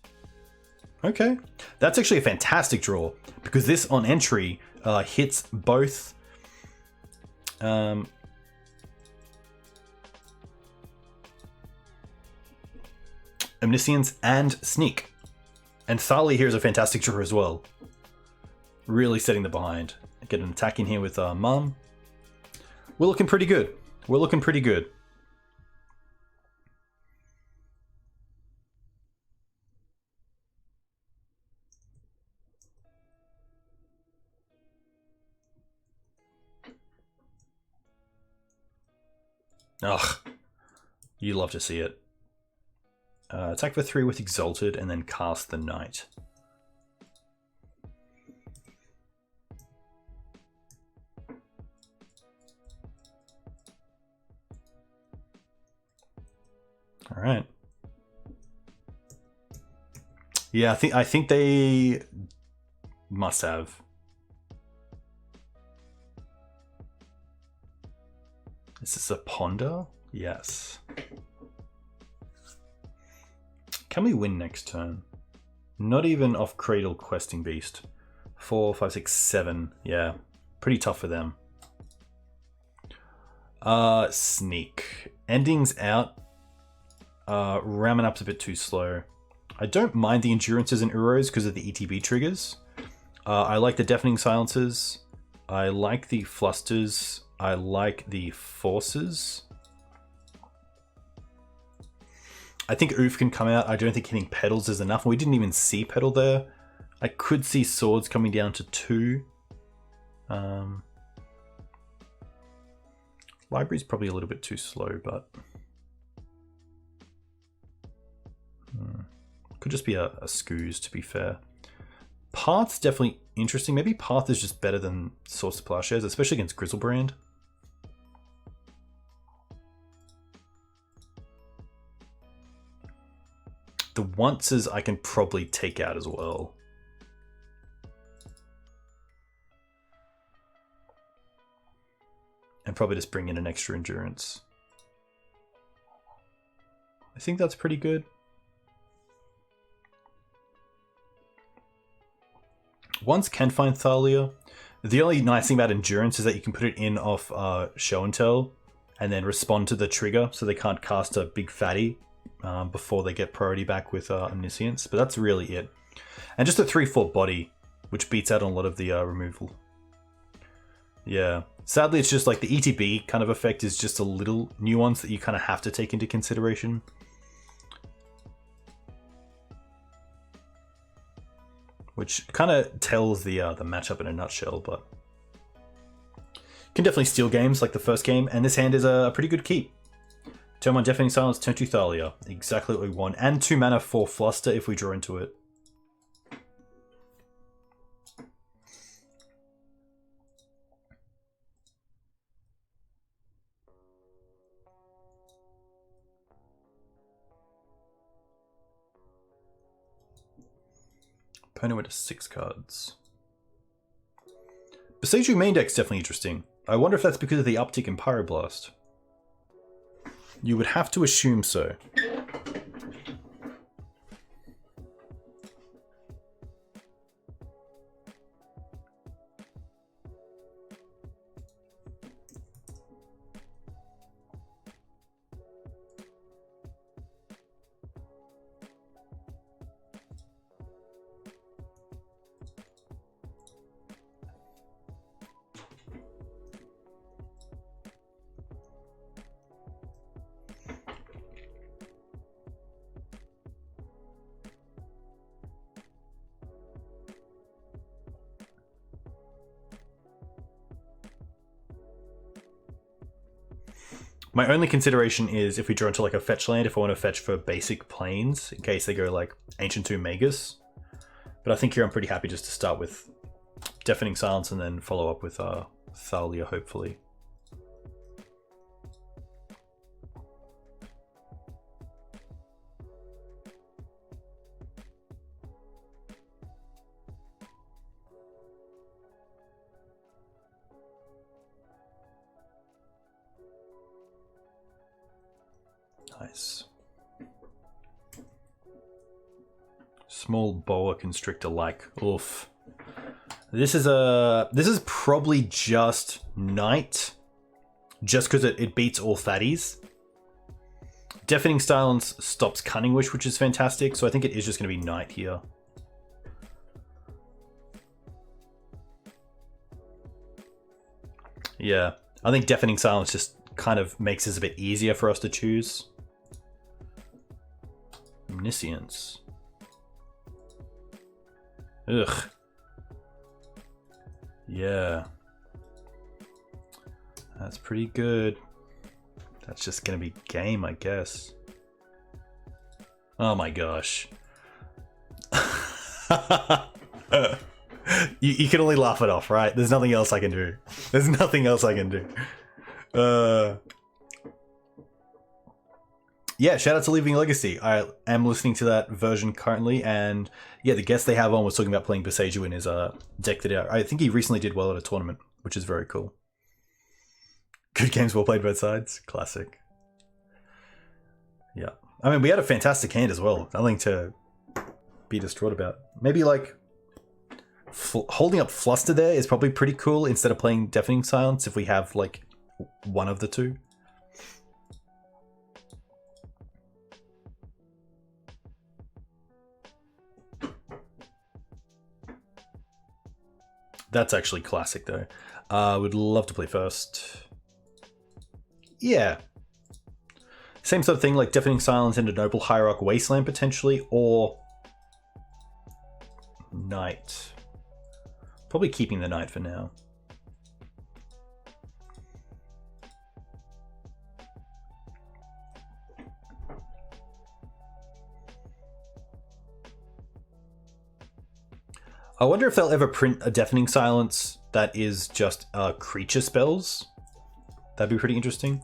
Okay. That's actually a fantastic draw, because this on entry hits both Omniscience and Sneak. And Thalia here is a fantastic draw as well. Really setting the behind. Get an attack in here with Mum. We're looking pretty good. We're looking pretty good. Ugh. You love to see it. Attack for 3 with Exalted and then cast the Knight. All right. Yeah, I think they must have. Is this a ponder? Yes. Can we win next turn? Not even off Cradle Questing Beast. 4, 5, 6, 7. Yeah, pretty tough for them. Sneak. Endings out. Ramming up's a bit too slow. I don't mind the endurances and Uros because of the ETB triggers. I like the deafening silences. I like the flusters. I like the forces. I think Oof can come out. I don't think hitting pedals is enough. We didn't even see pedal there. I could see swords coming down to 2. Library's probably a little bit too slow, but could just be a Scoos, to be fair. Path's definitely interesting. Maybe Path is just better than Source of Plowshares, especially against Grizzlebrand. The onces I can probably take out as well. And probably just bring in an extra endurance. I think that's pretty good. Once can find Thalia. The only nice thing about endurance is that you can put it in off show and tell and then respond to the trigger so they can't cast a big fatty before they get priority back with Omniscience. But that's really it. And just a 3/4 body, which beats out on a lot of the removal. Yeah. Sadly, it's just like the ETB kind of effect is just a little nuance that you kind of have to take into consideration. Which kind of tells the matchup in a nutshell, but can definitely steal games like the first game, and this hand is a pretty good keep. Turn 1 Deafening Silence, turn 2 Thalia. Exactly what we want. And 2 mana for Fluster if we draw into it. Opponent went to 6 cards. Besiju main deck's definitely interesting. I wonder if that's because of the uptick in Pyroblast. You would have to assume so. My only consideration is if we draw into like a fetch land, if I want to fetch for basic planes, in case they go like Ancient Tomb Magus. But I think here I'm pretty happy just to start with Deafening Silence and then follow up with Thalia, hopefully. Nice. Small boa constrictor like. Oof. This is probably just Knight. Just because it beats all fatties. Deafening Silence stops Cunning Wish, which is fantastic. So I think it is just going to be Knight here. Yeah. I think Deafening Silence just kind of makes this a bit easier for us to choose. Omniscience. Ugh. Yeah. That's pretty good. That's just gonna be game, I guess. Oh my gosh. You can only laugh it off, right? There's nothing else I can do. There's nothing else I can do. Yeah, shout out to Leaving Legacy. I am listening to that version currently, and yeah, the guest they have on was talking about playing Boseiju in his deck that I think he recently did well at a tournament, which is very cool. Good games, well played both sides. Classic. Yeah. I mean, we had a fantastic hand as well. Nothing to be distraught about. Maybe like holding up Fluster there is probably pretty cool instead of playing Deafening Silence if we have like one of the two. That's actually classic though. Would love to play first. Yeah. Same sort of thing, like Deafening Silence into Noble Hierarch Wasteland potentially, or Knight. Probably keeping the Knight for now. I wonder if they'll ever print a Deafening Silence that is just creature spells. That'd be pretty interesting.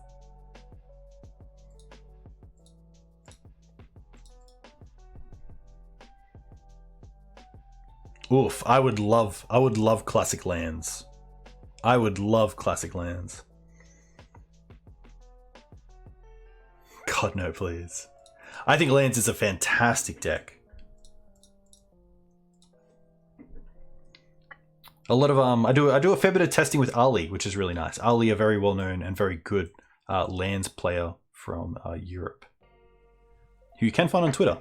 Oof, I would love classic lands. I would love classic lands. God no, please. I think lands is a fantastic deck. A lot of I do a fair bit of testing with Ali, which is really nice. Ali, a very well known and very good lands player from Europe, who you can find on Twitter.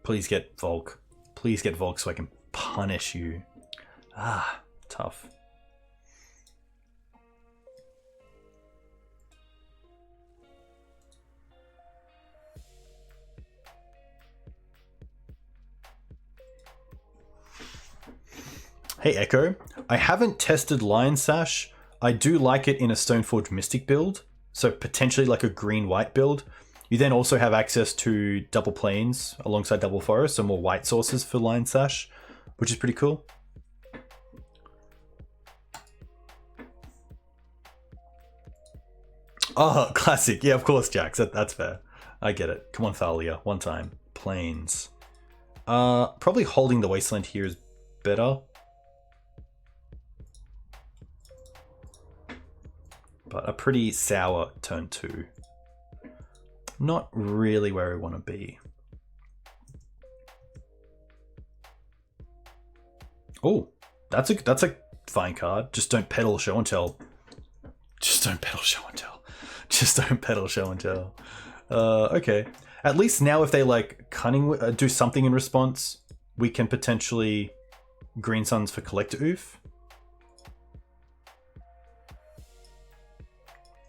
Please get Volk. Please get Volk so I can punish you. Ah, tough. Hey Echo, I haven't tested Lion Sash. I do like it in a Stoneforge Mystic build, so potentially like a green-white build. You then also have access to double plains alongside double forest, so more white sources for Lion Sash, which is pretty cool. Oh, classic. Yeah, of course, Jax. That's fair. I get it. Come on, Thalia. One time. Plains. Probably holding the Wasteland here is better. But a pretty sour turn 2. Not really where we want to be. Oh, that's a fine card. Just don't pedal show and tell. Just don't pedal show and tell. Just don't pedal show and tell. Okay. At least now if they like cunning do something in response, we can potentially Green Suns for Collector Oof.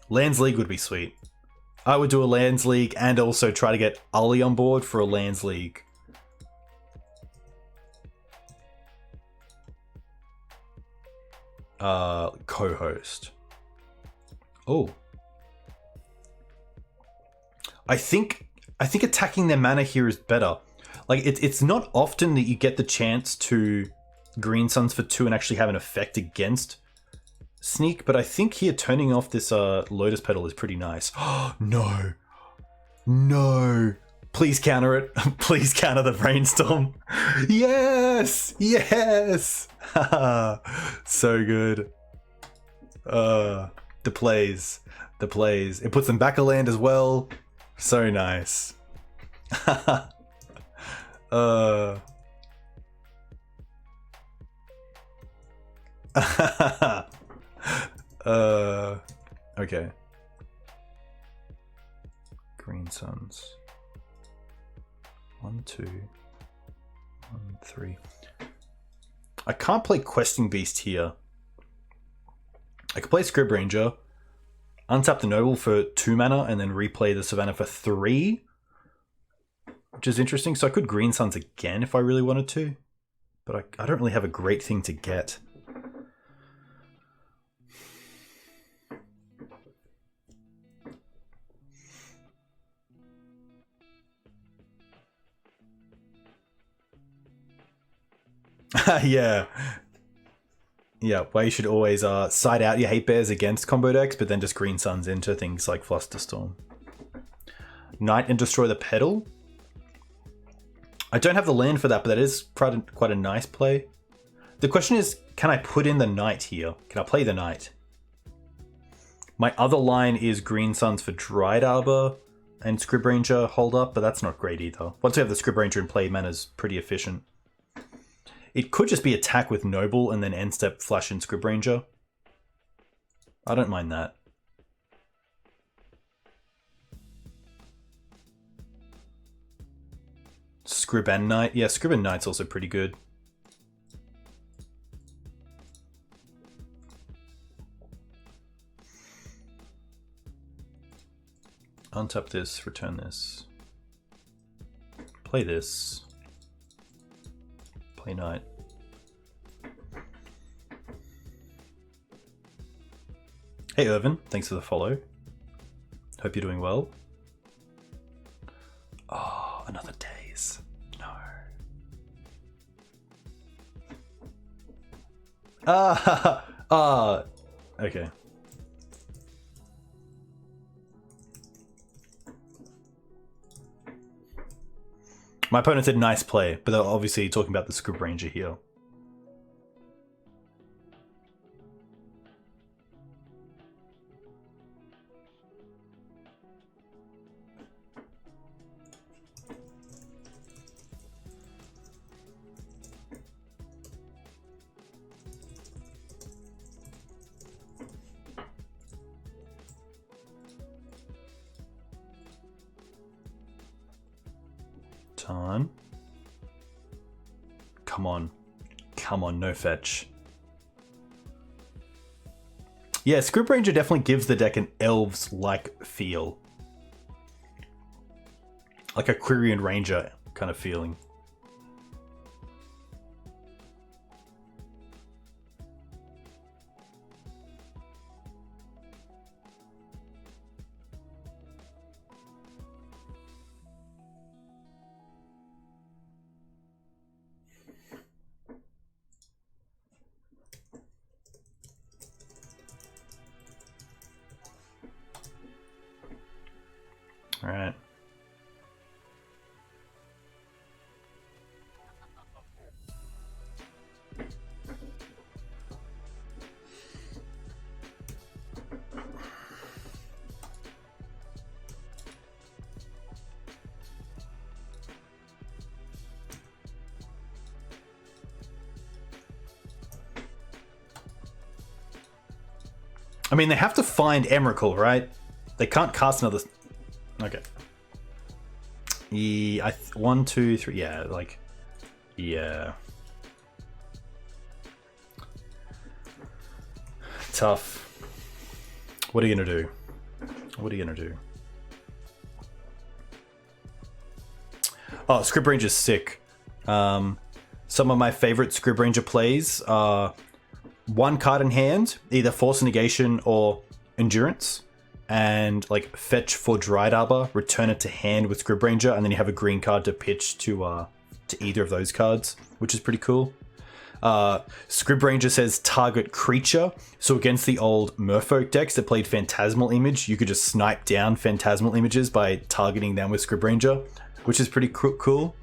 Lands League would be sweet. I would do a Lands League and also try to get Ali on board for a Lands League. Co-host. Oh. I think attacking their mana here is better. Like it's not often that you get the chance to Green Suns for 2 and actually have an effect against Sneak, but I think here turning off this Lotus Petal is pretty nice. Oh, no. No. Please counter it. Please counter the Brainstorm. Yes! Yes! So good. The plays. The plays. It puts them back a land as well. So nice. Okay. Green Suns. 1, 2, 1, 3. I can't play Questing Beast here. I could play Scrib Ranger, untap the Noble for 2 mana, and then replay the Savannah for 3, which is interesting. So I could Green Suns again if I really wanted to, but I don't really have a great thing to get. Yeah. Yeah, why you should always side out your hate bears against combo decks, but then just green suns into things like Flusterstorm. Knight and destroy the pedal. I don't have the land for that, but that is quite a nice play. The question is, can I put in the Knight here? Can I play the Knight? My other line is Green Suns for Dried Arbor and Scrib Ranger hold up, but that's not great either. Once we have the Scrib Ranger in play, mana's pretty efficient. It could just be attack with Noble and then end step flash in Scrib Ranger. I don't mind that. Scrib and Knight. Yeah, Scrib and Knight's also pretty good. Untap this, return this. Play this. Play Knight. Hey Irvin, thanks for the follow. Hope you're doing well. Oh, another Daze. No. Okay. My opponent said nice play, but they're obviously talking about the Scrib Ranger here. Turn. Come on. Come on, no fetch. Yeah, Scrib Ranger definitely gives the deck an Elves-like feel. Like a Quirion Ranger kind of feeling. All right. I mean, they have to find Emrakul, right? They can't cast another... Okay. Yeah, 1, 2, 3. Yeah, like, yeah. Tough. What are you gonna do? What are you gonna do? Oh, Scrib Ranger's sick. Some of my favorite Scrib Ranger plays are one card in hand, either Force Negation or Endurance. And like fetch for Dried Arbor, return it to hand with Scrib Ranger, and then you have a green card to pitch to either of those cards, which is pretty cool. Scrib Ranger says target creature, so against the old Merfolk decks that played Phantasmal Image, you could just snipe down Phantasmal Images by targeting them with Scrib Ranger, which is pretty cool.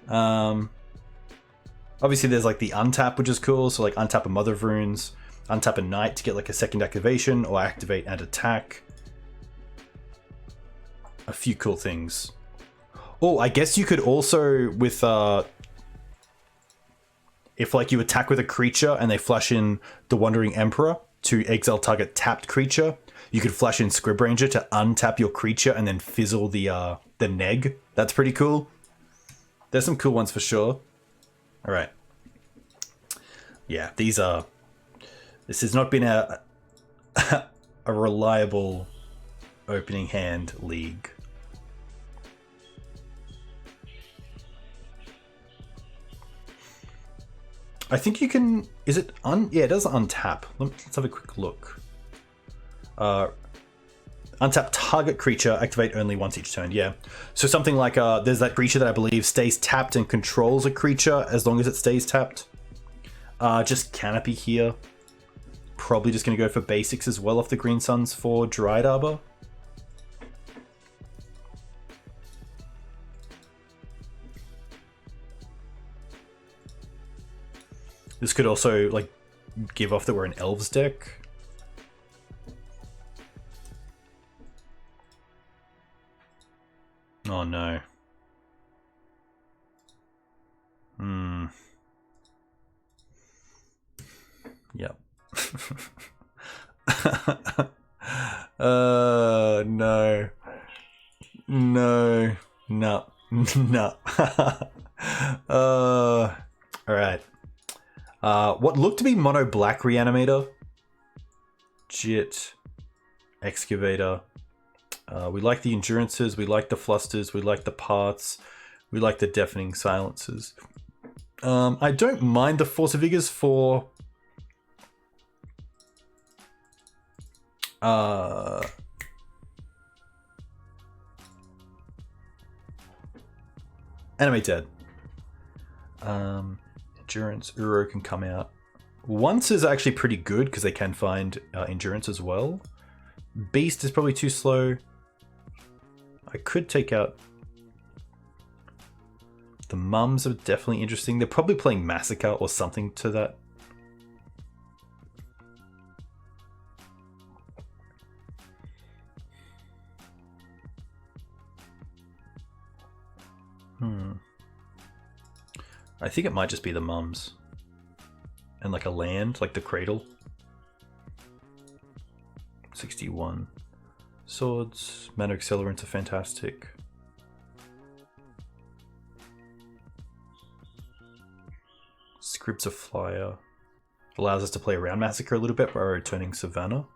Obviously there's like the untap, which is cool, so like untap a Mother of Runes, untap a Knight to get like a second activation, or activate and attack. A few cool things. Oh, I guess you could also, with if like you attack with a creature and they flash in the Wandering Emperor to exile target tapped creature, you could flash in Scrib Ranger to untap your creature and then fizzle the neg. That's pretty cool. There's some cool ones for sure. All right. Yeah, these are... This has not been a reliable opening hand league. I think you can... Is it yeah, it does untap. Let's have a quick look. Untap target creature, activate only once each turn. Yeah. So something like there's that creature that I believe stays tapped and controls a creature as long as it stays tapped. Just Canopy here. Probably just going to go for basics as well off the Green Suns for Dryad Arbor. This could also, like, give off that we're an Elves deck. Oh no. Yep. No. No. No. No. Alright. What looked to be mono black Reanimator. Jit. Excavator. We like the endurances, we like the flusters, we like the parts, we like the deafening silences. I don't mind the Force of Vigors for Animate Dead. Endurance, Uro can come out. Once is actually pretty good because they can find endurance as well. Beast is probably too slow. I could take out the mums are definitely interesting. They're probably playing Massacre or something to that. I think it might just be the mums. And like a land, like the Cradle. 61. Swords, Mana Accelerants are fantastic. Scripts a Flyer. Allows us to play around Massacre a little bit by returning Savannah.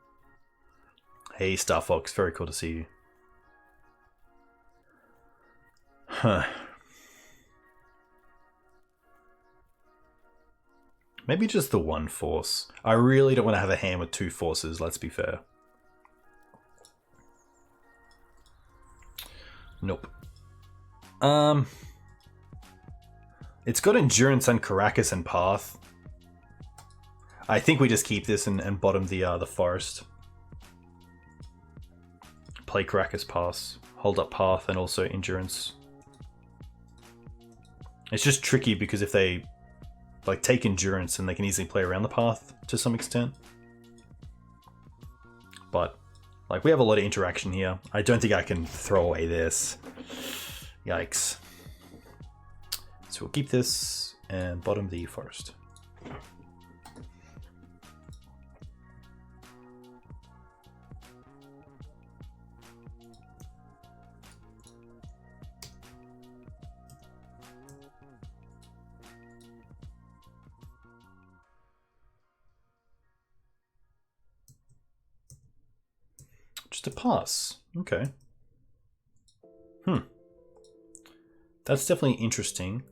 Hey Star Fox, very cool to see you. Huh. Maybe just the one force. I really don't want to have a hand with two forces, let's be fair. Nope. It's got Endurance and Caracas and Path. I think we just keep this and bottom the Forest. Play Caracas Pass, hold up Path and also Endurance. It's just tricky because if they like take Endurance and they can easily play around the Path to some extent. But like we have a lot of interaction here. I don't think I can throw away this. Yikes. So we'll keep this and bottom the Forest. Just a pass. Okay. That's definitely interesting.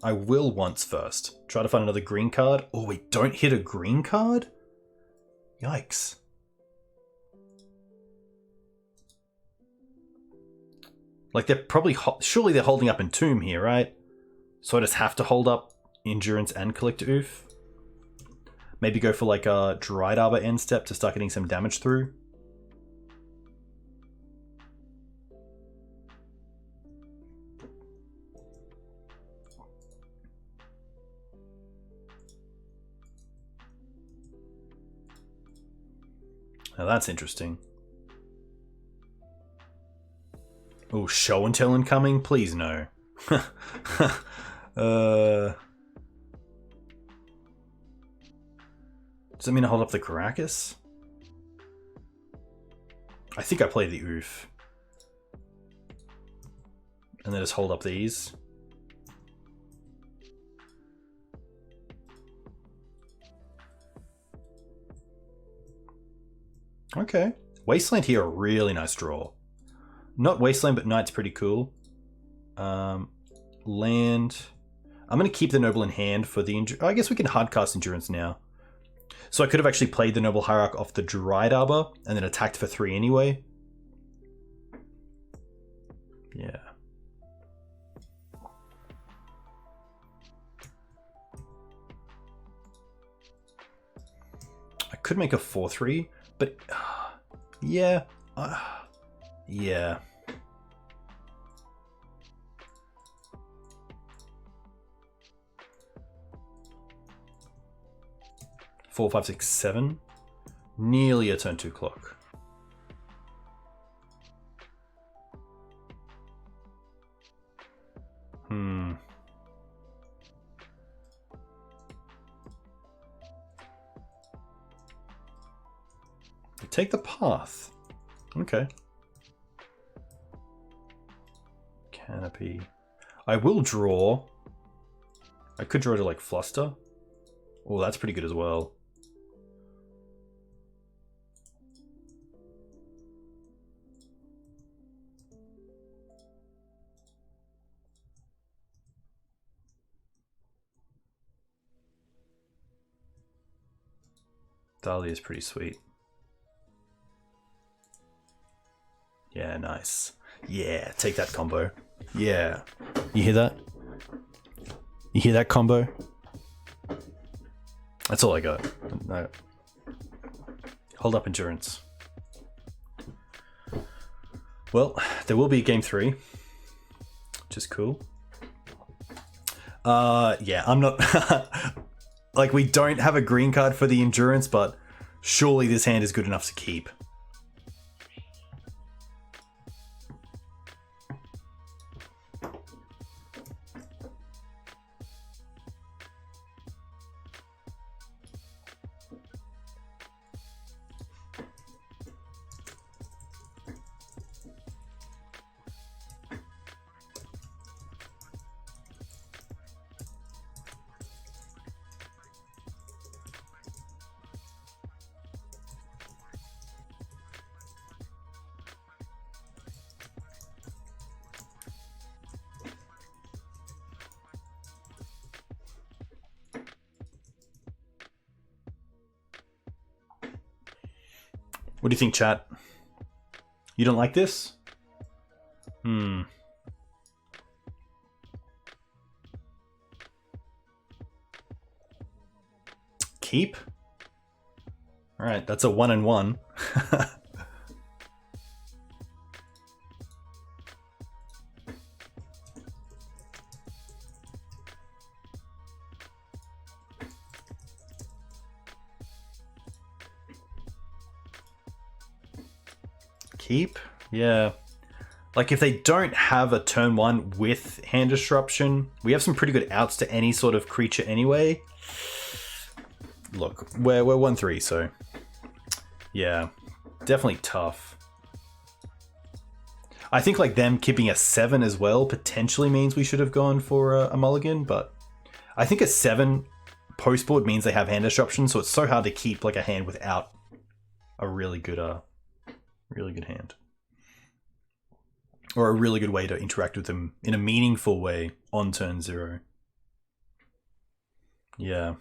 I will once first. Try to find another green card. Oh, we don't hit a green card? Yikes. Like they're probably... surely they're holding up Entomb here, right? So I just have to hold up Endurance and Collect Oof. Maybe go for like a Dryad Arbor end step to start getting some damage through. Now that's interesting. Oh, Show and Tell incoming? Please no. Does that mean I hold up the Caracas? I think I play the Oof. And then just hold up these. Okay. Wasteland here, a really nice draw. Not Wasteland, but Knight's pretty cool. Land. I'm going to keep the Noble in hand for the... I guess we can hardcast Endurance now. So I could have actually played the Noble Hierarch off the Dryad Arbor and then attacked for 3 anyway. Yeah. could make a 4/3, but yeah, yeah. 4, 5, 6, 7. Nearly a turn 2 clock. Take the path. Okay. Canopy. I will draw. I could draw to like Fluster. Oh, that's pretty good as well. Thalia is pretty sweet. Yeah, nice. Yeah, take that combo. Yeah. You hear that? You hear that combo? That's all I got. No. Hold up endurance. Well, there will be game 3, which is cool. Yeah, I'm not... like, we don't have a green card for the endurance, but surely this hand is good enough to keep. What do you think, chat? You don't like this? Keep? Alright, that's a 1 and 1. Keep? Yeah. Like, if they don't have a turn 1 with hand disruption, we have some pretty good outs to any sort of creature anyway. Look, we're 1/3, so yeah, definitely tough. I think like them keeping a 7 as well potentially means we should have gone for a mulligan, but I think a 7 post board means they have hand disruption, so it's so hard to keep like a hand without a really good hand. Or a really good way to interact with them in a meaningful way on turn 0. Yeah.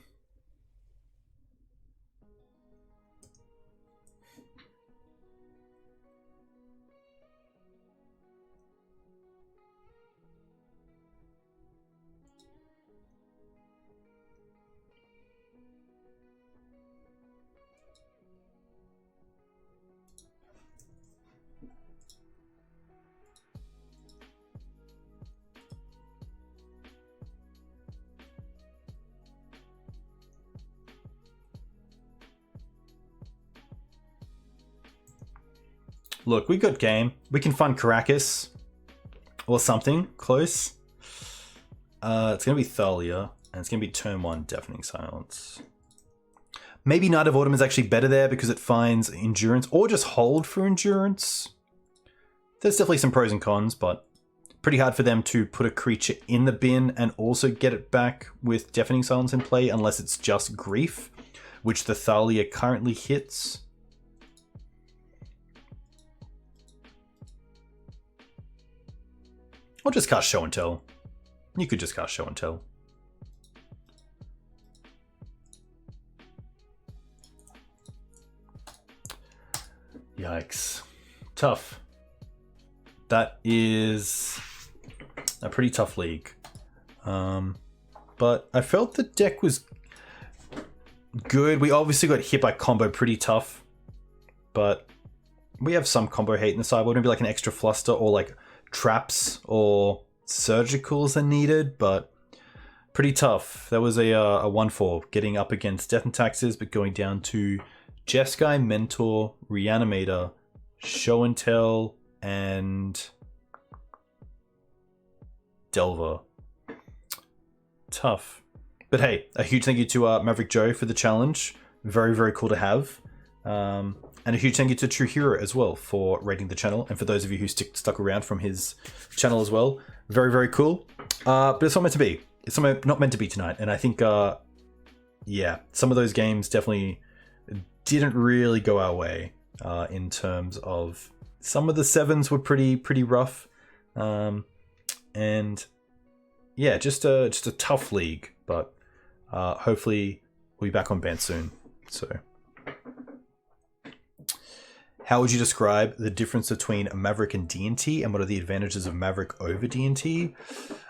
Look, we got game. We can find Caracas or something close. It's going to be Thalia, and it's going to be turn 1, Deafening Silence. Maybe Knight of Autumn is actually better there because it finds Endurance, or just hold for Endurance. There's definitely some pros and cons, but pretty hard for them to put a creature in the bin and also get it back with Deafening Silence in play unless it's just Grief, which the Thalia currently hits. Or just cast Show and Tell. You could just cast Show and Tell. Yikes. Tough. That is a pretty tough league. But I felt the deck was... good. We obviously got hit by combo pretty tough, but we have some combo hate in the sideboard. Maybe like an extra fluster or like traps or surgicals are needed, but pretty tough. That was a 1-4 getting up against Death and Taxes, but going down to Jeskai, Mentor, Reanimator, Show and Tell, and Delver. Tough. But hey, a huge thank you to Maverick Joe for the challenge. Very, very cool to have. And a huge thank you to True Hero as well for rating the channel. And for those of you who stuck around from his channel as well. Very, very cool. But it's not meant to be. It's not meant to be tonight. And I think, yeah, some of those games definitely didn't really go our way in terms of some of the sevens were pretty rough. And yeah, just a tough league, but hopefully we'll be back on BANT soon. So how would you describe the difference between Maverick and D&T, and what are the advantages of Maverick over D&T?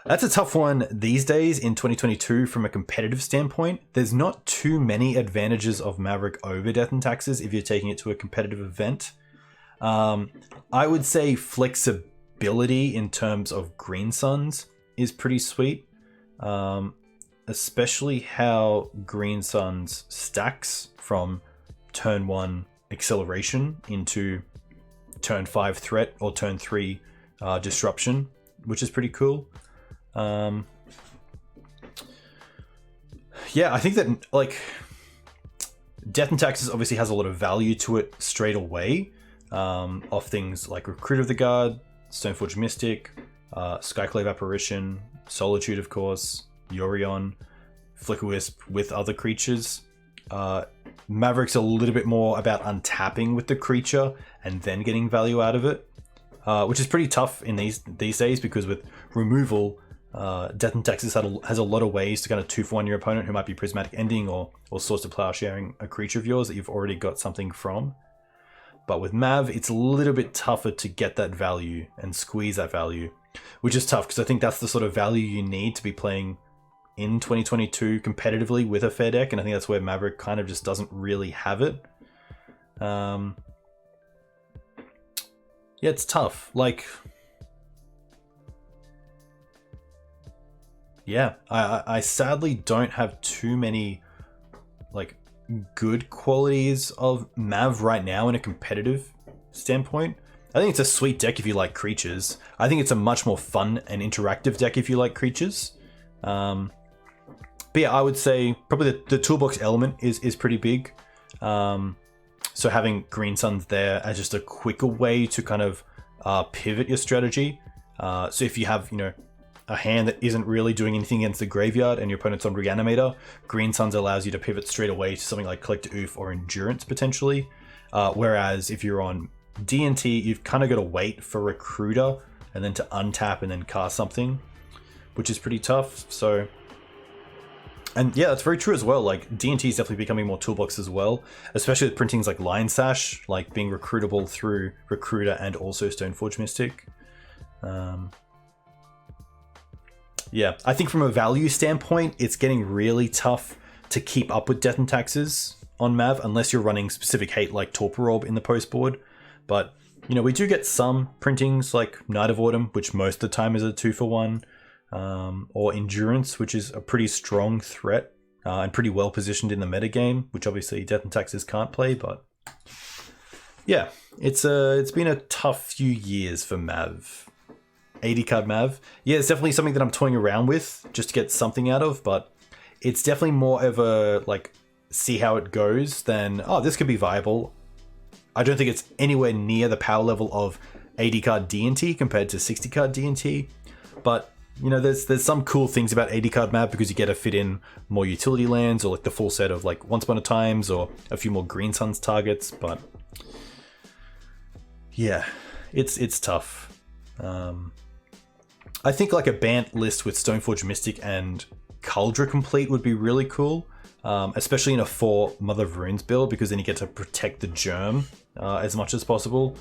That's a tough one these days in 2022 from a competitive standpoint. There's not too many advantages of Maverick over Death and Taxes if you're taking it to a competitive event. I would say flexibility in terms of Green Suns is pretty sweet. Especially how Green Suns stacks from turn 1 acceleration into turn 5 threat or turn 3 disruption, which is pretty cool. Yeah, I think that like Death and Taxes obviously has a lot of value to it straight away, of things like Recruit of the Guard, Stoneforge Mystic, Skyclave Apparition, Solitude, of course, Yorion, Flickerwisp with other creatures. Maverick's a little bit more about untapping with the creature and then getting value out of it, which is pretty tough in these days, because with removal, Death and Taxes has a lot of ways to kind of 2-for-1 your opponent, who might be Prismatic Ending or Swords to Plowsharing a creature of yours that you've already got something from. But with Mav, it's a little bit tougher to get that value and squeeze that value, which is tough because I think that's the sort of value you need to be playing in 2022 competitively with a fair deck, and I think that's where Maverick kind of just doesn't really have it. Yeah, it's tough. Like, yeah, I sadly don't have too many like good qualities of Mav right now in a competitive standpoint. I think it's a sweet deck if you like creatures. I think it's a much more fun and interactive deck if you like creatures. But yeah, I would say probably the toolbox element is pretty big. So having Green Suns there as just a quicker way to kind of pivot your strategy. So if you have, you know, a hand that isn't really doing anything against the graveyard and your opponent's on Reanimator, Green Suns allows you to pivot straight away to something like Collector Oof or Endurance potentially. Whereas if you're on D&T, you've kind of got to wait for Recruiter and then to untap and then cast something, which is pretty tough. So, and yeah, that's very true as well. Like D&T is definitely becoming more toolbox as well, especially with printings like Lion Sash, like being recruitable through Recruiter and also Stoneforge Mystic. Yeah, I think from a value standpoint, it's getting really tough to keep up with Death and Taxes on Mav unless you're running specific hate like Torpor Orb in the post board. But, you know, we do get some printings like Night of Autumn, which most of the time is a 2-for-1, or Endurance, which is a pretty strong threat and pretty well positioned in the metagame, which obviously Death and Taxes can't play. But yeah, it's been a tough few years for Mav. 80 card Mav. Yeah, it's definitely something that I'm toying around with just to get something out of, but it's definitely more of a like see how it goes than, oh, this could be viable. I don't think it's anywhere near the power level of 80 card D&T compared to 60 card D&T, but you know, there's some cool things about 80 card Mav because you get to fit in more utility lands or like the full set of like Once Upon a Times or a few more Green Suns targets, but yeah, it's tough. I think like a BANT list with Stoneforge Mystic and Kaldra complete would be really cool, especially in a 4 Mother of Runes build, because then you get to protect the germ as much as possible,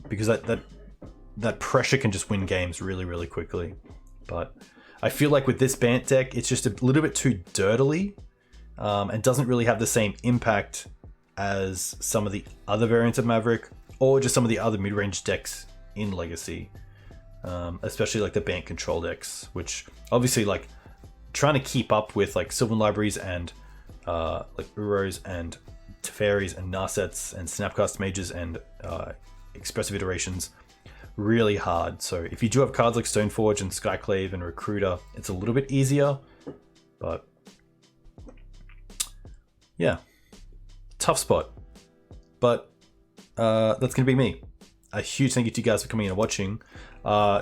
because that pressure can just win games really, really quickly. But I feel like with this BANT deck, it's just a little bit too dirtily. and doesn't really have the same impact as some of the other variants of Maverick, or just some of the other mid-range decks in Legacy, especially like the BANT control decks, which obviously like trying to keep up with like Sylvan Libraries and like Uros and Teferis and Narsets and Snapcast Mages and Expressive Iterations, really hard. So if you do have cards like Stoneforge and Skyclave and Recruiter, it's a little bit easier, but yeah, tough spot. But that's gonna be me. A huge thank you to you guys for coming in and watching.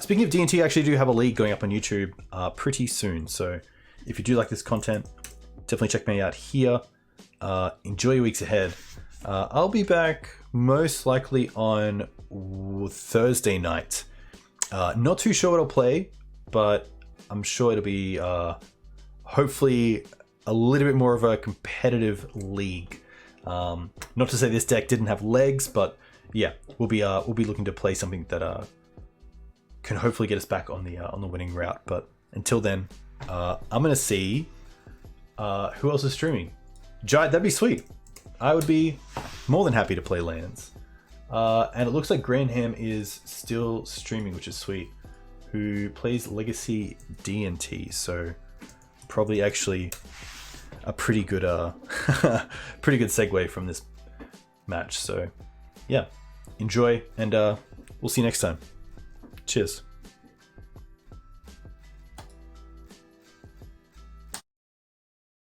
Speaking of D&T, I actually do have a league going up on YouTube pretty soon, so if you do like this content, definitely check me out here. Enjoy your weeks ahead. I'll be back most likely on Thursday night. Not too sure what I'll play, but I'm sure it'll be hopefully a little bit more of a competitive league. Not to say this deck didn't have legs, but yeah, we'll be looking to play something that can hopefully get us back on the winning route. But until then, I'm gonna see who else is streaming. Giant, that'd be sweet. I would be more than happy to play lands. And it looks like Granham is still streaming, which is sweet. Who plays Legacy D&T, so probably actually a pretty good pretty good segue from this match. So yeah, enjoy, and we'll see you next time. Cheers.